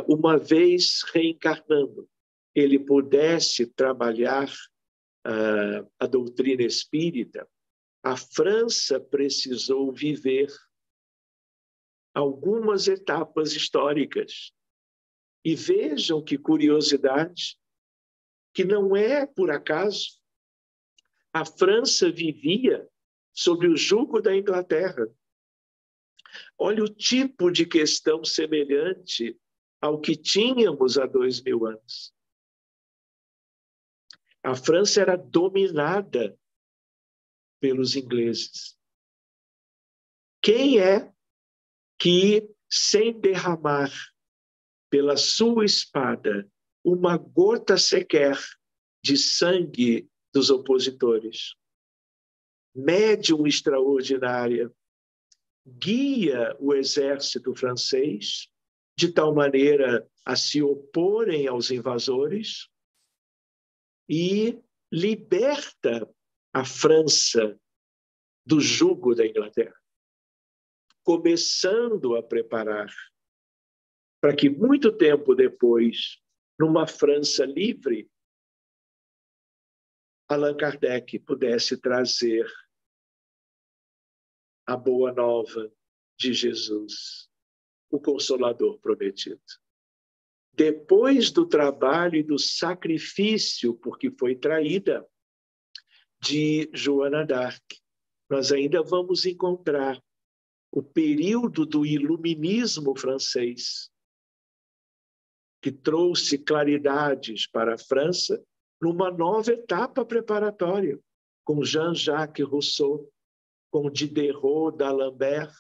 uma vez reencarnando, ele pudesse trabalhar a doutrina espírita, a França precisou viver algumas etapas históricas. E vejam que curiosidade, que não é por acaso. A França vivia sob o jugo da Inglaterra. Olha o tipo de questão semelhante ao que tínhamos há 2000 anos. A França era dominada pelos ingleses. Quem é que, sem derramar pela sua espada uma gota sequer de sangue dos opositores, médium extraordinária, guia o exército francês de tal maneira a se oporem aos invasores e liberta a França do jugo da Inglaterra, começando a preparar para que muito tempo depois, numa França livre, Allan Kardec pudesse trazer a boa nova de Jesus, o Consolador prometido. Depois do trabalho e do sacrifício, porque foi traída, de Joana d'Arc, nós ainda vamos encontrar o período do iluminismo francês, que trouxe claridades para a França numa nova etapa preparatória, com Jean-Jacques Rousseau, com Diderot, d'Alembert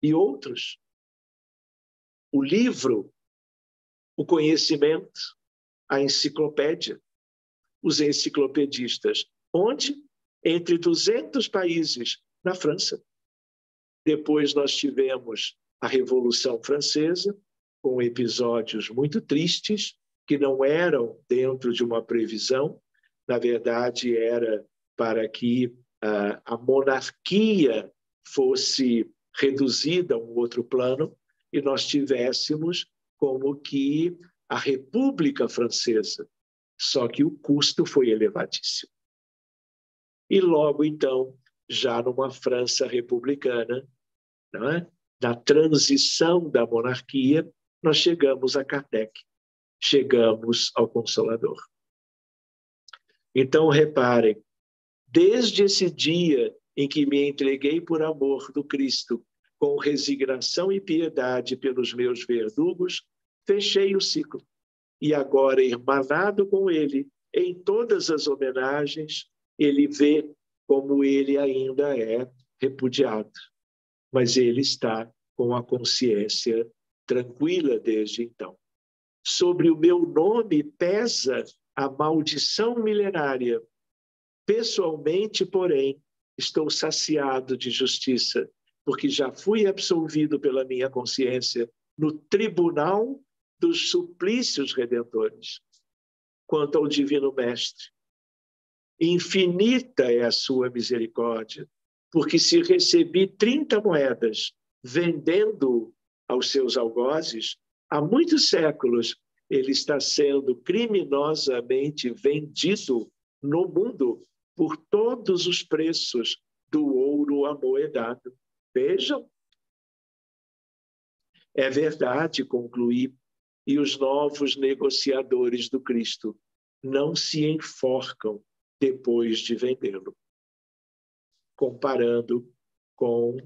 e outros. O livro, o conhecimento, a enciclopédia, os enciclopedistas. Onde? Entre 200 países, na França. Depois nós tivemos a Revolução Francesa, com episódios muito tristes, que não eram dentro de uma previsão, na verdade era para que a monarquia fosse reduzida a um outro plano e nós tivéssemos como que a República Francesa, só que o custo foi elevadíssimo. E logo então, já numa França republicana, não é? Na transição da monarquia, nós chegamos a Kardec, chegamos ao Consolador. Então, reparem, desde esse dia em que me entreguei por amor do Cristo, com resignação e piedade pelos meus verdugos, fechei o ciclo. E agora, irmanado com ele, em todas as homenagens, ele vê como ele ainda é repudiado. Mas ele está com a consciência tranquila desde então. Sobre o meu nome pesa a maldição milenária. Pessoalmente, porém, estou saciado de justiça, porque já fui absolvido pela minha consciência no tribunal dos suplícios redentores. Quanto ao Divino Mestre, infinita é a sua misericórdia, porque se recebi 30 moedas vendendo aos seus algozes, há muitos séculos ele está sendo criminosamente vendido no mundo por todos os preços do ouro amoedado. Vejam. É verdade, concluí, e os novos negociadores do Cristo não se enforcam depois de vendê-lo, comparando com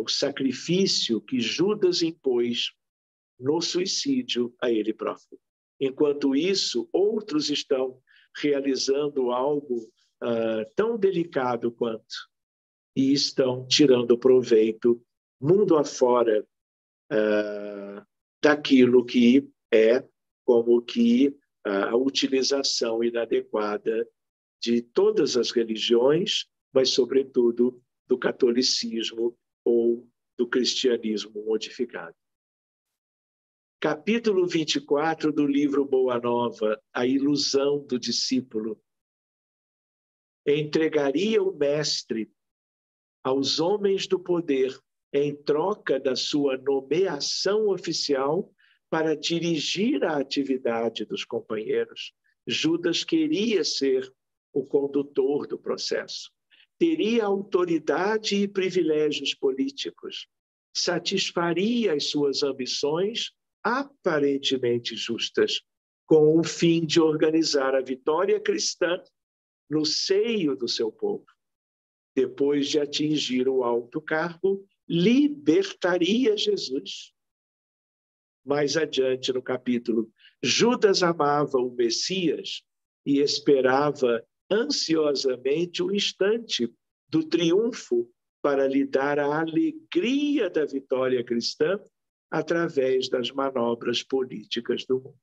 o sacrifício que Judas impôs no suicídio a ele próprio. Enquanto isso, outros estão realizando algo tão delicado quanto, e estão tirando proveito mundo afora daquilo que é como que a utilização inadequada de todas as religiões, mas, sobretudo, do catolicismo ou do cristianismo modificado. Capítulo 24 do livro Boa Nova, a ilusão do discípulo. Entregaria o mestre aos homens do poder em troca da sua nomeação oficial para dirigir a atividade dos companheiros. Judas queria ser o condutor do processo. Teria autoridade e privilégios políticos. Satisfaria as suas ambições aparentemente justas, com o fim de organizar a vitória cristã no seio do seu povo. Depois de atingir o alto cargo, libertaria Jesus. Mais adiante no capítulo, Judas amava o Messias e esperava ansiosamente o instante do triunfo para lhe dar a alegria da vitória cristã através das manobras políticas do mundo.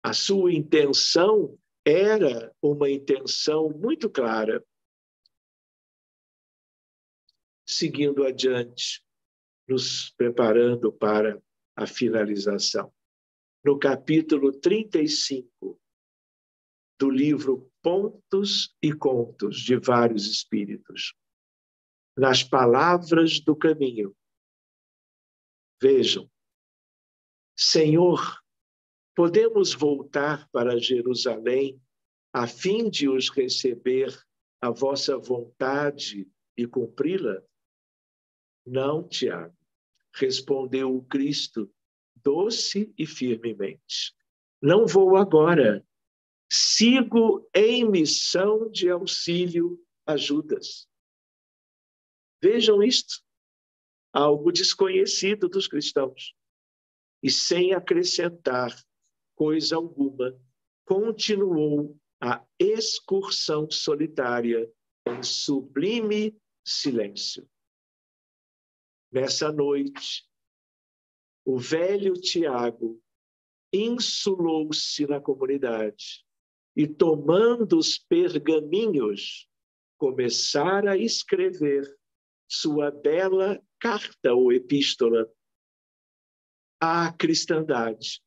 A sua intenção era uma intenção muito clara. Seguindo adiante, nos preparando para a finalização. No capítulo 35 do livro Pontos e Contos de Vários Espíritos, nas palavras do caminho, vejam: Senhor, podemos voltar para Jerusalém a fim de os receber à vossa vontade e cumpri-la? Não, Tiago, respondeu o Cristo, doce e firmemente. Não vou agora. Sigo em missão de auxílio a Judas. Vejam isto, algo desconhecido dos cristãos. E sem acrescentar coisa alguma, continuou a excursão solitária em sublime silêncio. Nessa noite, o velho Tiago insulou-se na comunidade e, tomando os pergaminhos, começara a escrever sua bela carta ou epístola à cristandade.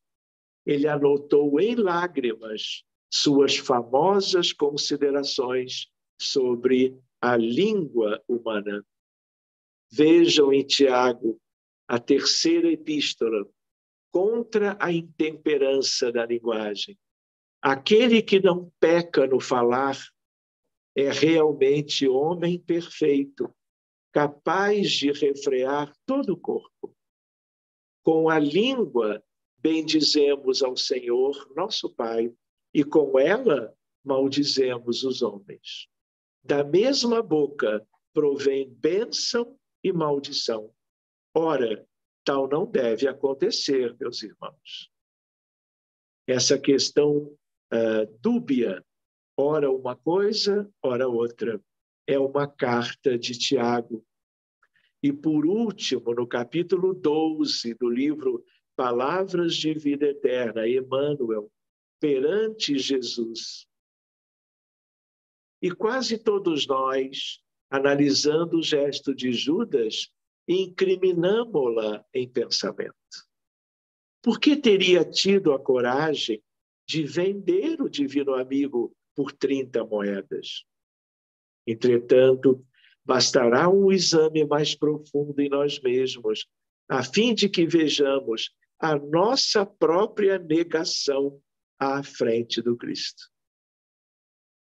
Ele anotou em lágrimas suas famosas considerações sobre a língua humana. Vejam em Tiago a terceira epístola contra a intemperança da linguagem. Aquele que não peca no falar é realmente homem perfeito, capaz de refrear todo o corpo. Com a língua bendizemos ao Senhor, nosso Pai, e com ela maldizemos os homens. Da mesma boca provém bênção e maldição. Ora, tal não deve acontecer, meus irmãos. Essa questão dúbia, ora uma coisa, ora outra, é uma carta de Tiago. E, por último, no capítulo 12 do livro Palavras de Vida Eterna, Emmanuel, perante Jesus. E quase todos nós, analisando o gesto de Judas, incriminamo-la em pensamento. Por que teria tido a coragem de vender o divino amigo por 30 moedas? Entretanto, bastará um exame mais profundo em nós mesmos, a fim de que vejamos a nossa própria negação à frente do Cristo.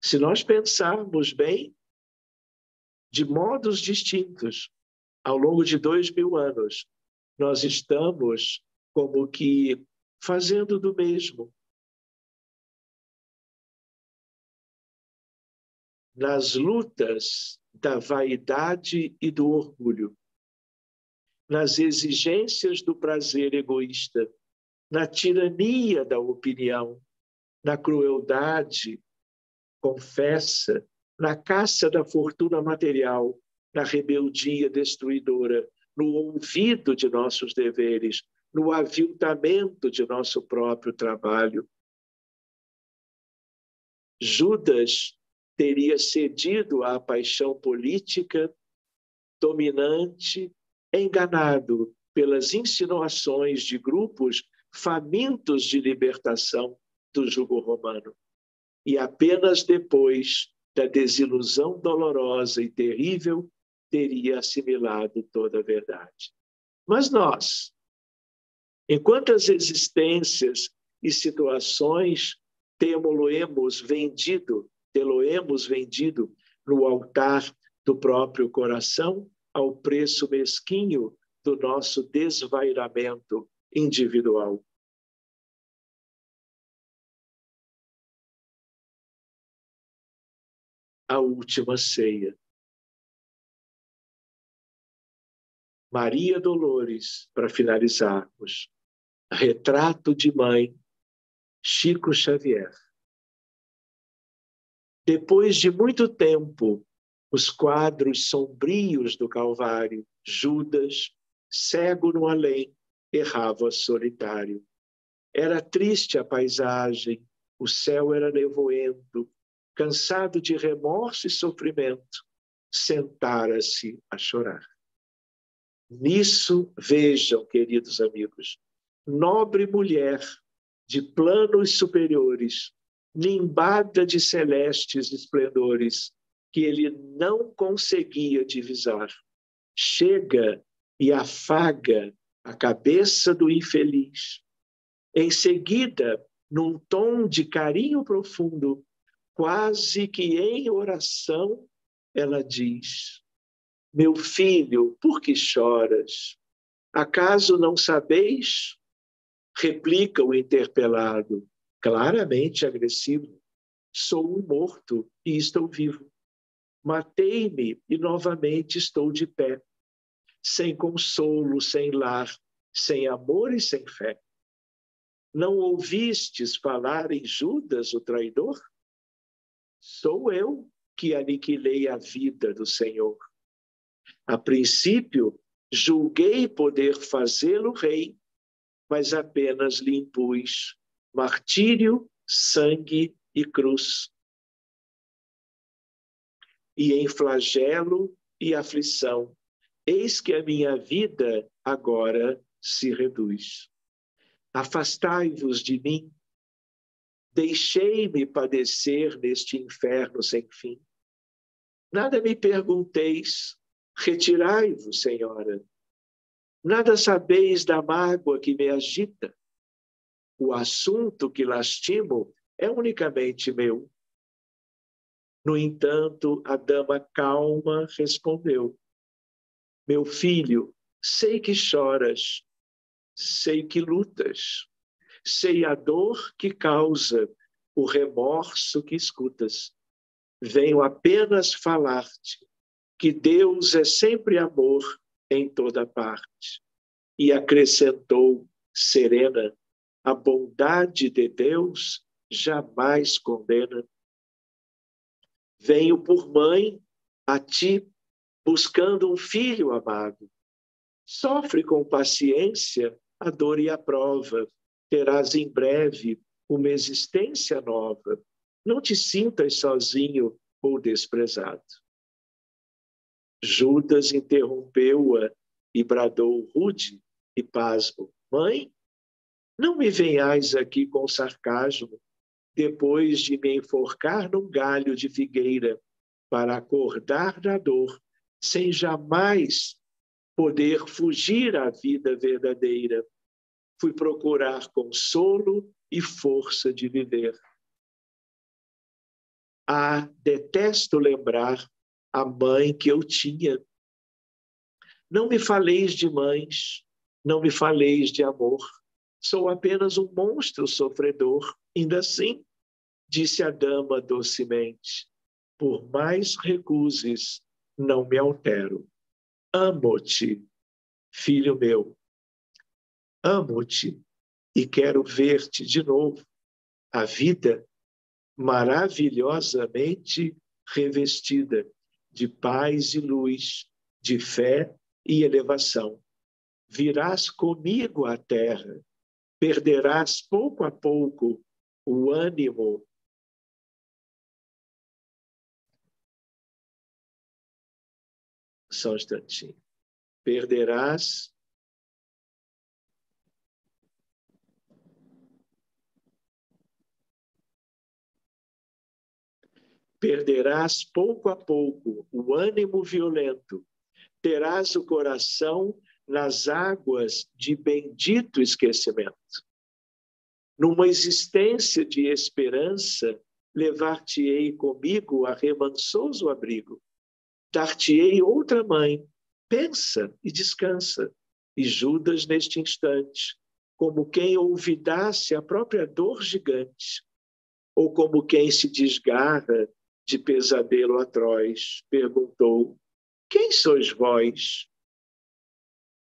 Se nós pensarmos bem, de modos distintos, ao longo de 2000 anos, nós estamos como que fazendo do mesmo. Nas lutas da vaidade e do orgulho, nas exigências do prazer egoísta, na tirania da opinião, na crueldade confessa, na caça da fortuna material, na rebeldia destruidora, no ouvido de nossos deveres, no aviltamento de nosso próprio trabalho. Judas teria cedido à paixão política dominante, enganado pelas insinuações de grupos famintos de libertação do jugo romano. E apenas depois da desilusão dolorosa e terrível, teria assimilado toda a verdade. Mas nós, em quantas existências e situações tê-lo-emos vendido no altar do próprio coração ao preço mesquinho do nosso desvairamento individual. A última ceia. Maria Dolores, para finalizarmos. Retrato de mãe, Chico Xavier. Depois de muito tempo, os quadros sombrios do Calvário, Judas, cego no além, errava solitário. Era triste a paisagem, o céu era nevoento, cansado de remorso e sofrimento, sentara-se a chorar. Nisso, vejam, queridos amigos, nobre mulher de planos superiores, nimbada de celestes esplendores, que ele não conseguia divisar, chega e afaga a cabeça do infeliz. Em seguida, num tom de carinho profundo, quase que em oração, ela diz: meu filho, por que choras? Acaso não sabeis? Replica o interpelado, claramente agressivo. Sou um morto e estou vivo. Matei-me e novamente estou de pé, sem consolo, sem lar, sem amor e sem fé. Não ouvistes falar em Judas, o traidor? Sou eu que aniquilei a vida do Senhor. A princípio, julguei poder fazê-lo rei, mas apenas lhe impus martírio, sangue e cruz. E em flagelo e aflição, eis que a minha vida agora se reduz. Afastai-vos de mim, deixei-me padecer neste inferno sem fim. Nada me pergunteis, retirai-vos, Senhora. Nada sabeis da mágoa que me agita. O assunto que lastimo é unicamente meu. No entanto, a dama calma respondeu: meu filho, sei que choras, sei que lutas, sei a dor que causa, o remorso que escutas. Venho apenas falar-te que Deus é sempre amor em toda parte. E acrescentou, serena, a bondade de Deus jamais condena. Venho por mãe a ti, buscando um filho amado. Sofre com paciência a dor e a prova. Terás em breve uma existência nova. Não te sintas sozinho ou desprezado. Judas interrompeu-a e bradou rude e pasmo: mãe, não me venhais aqui com sarcasmo, depois de me enforcar num galho de figueira, para acordar da dor, sem jamais poder fugir à vida verdadeira. Fui procurar consolo e força de viver. Ah, detesto lembrar a mãe que eu tinha. Não me faleis de mães, não me faleis de amor. Sou apenas um monstro sofredor. Ainda assim, disse a dama docemente, por mais recuses, não me altero. Amo-te, filho meu. Amo-te e quero ver-te de novo. A vida maravilhosamente revestida de paz e luz, de fé e elevação. Virás comigo à terra, perderás pouco a pouco o ânimo. Só um instantinho. Perderás pouco a pouco o ânimo violento, terás o coração nas águas de bendito esquecimento. Numa existência de esperança, levar-te-ei comigo a remansoso abrigo. Dar-te-ei outra mãe, pensa e descansa. E Judas, neste instante, como quem olvidasse a própria dor gigante, ou como quem se desgarra de pesadelo atroz, perguntou: quem sois vós,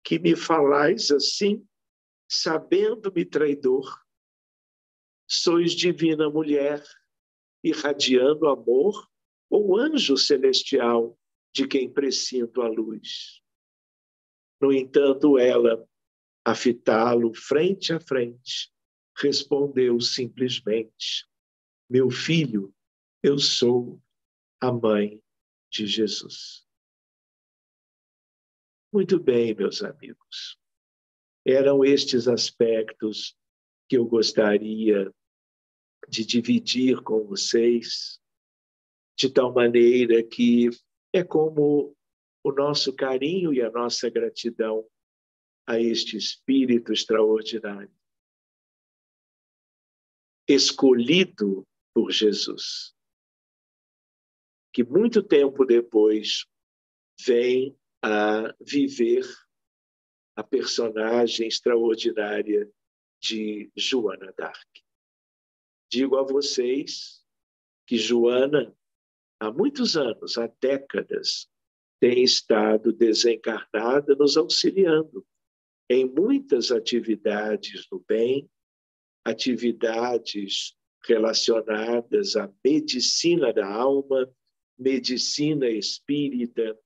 que me falais assim, sabendo-me traidor? Sois divina mulher, irradiando amor, ou anjo celestial de quem pressinto a luz? No entanto, ela, a fitá-lo frente a frente, respondeu simplesmente: meu filho, eu sou a mãe de Jesus. Muito bem, meus amigos. Eram estes aspectos que eu gostaria de dividir com vocês, de tal maneira que é como o nosso carinho e a nossa gratidão a este Espírito extraordinário, escolhido por Jesus, que muito tempo depois vem a viver a personagem extraordinária de Joana d'Arc. Digo a vocês que Joana, há muitos anos, há décadas, tem estado desencarnada, nos auxiliando em muitas atividades do bem, atividades relacionadas à medicina da alma, medicina espírita,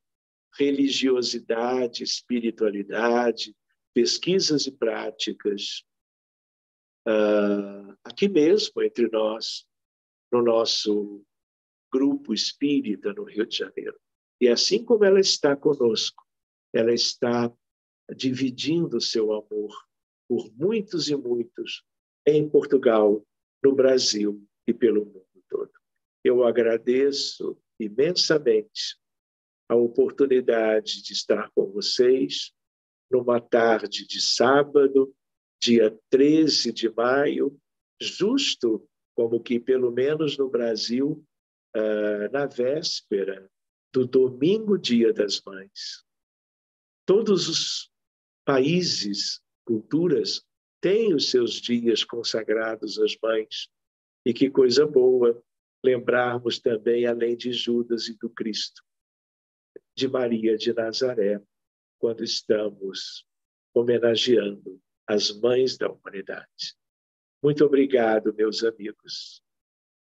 religiosidade, espiritualidade, pesquisas e práticas, aqui mesmo entre nós, no nosso grupo espírita no Rio de Janeiro. E assim como ela está conosco, ela está dividindo seu amor por muitos e muitos em Portugal, no Brasil e pelo mundo todo. Eu agradeço imensamente a oportunidade de estar com vocês numa tarde de sábado, dia 13 de maio, justo como que, pelo menos no Brasil, na véspera do domingo, Dia das Mães. Todos os países, culturas, têm os seus dias consagrados às mães. E que coisa boa lembrarmos também, além de Judas e do Cristo, de Maria de Nazaré, quando estamos homenageando as mães da humanidade. Muito obrigado, meus amigos.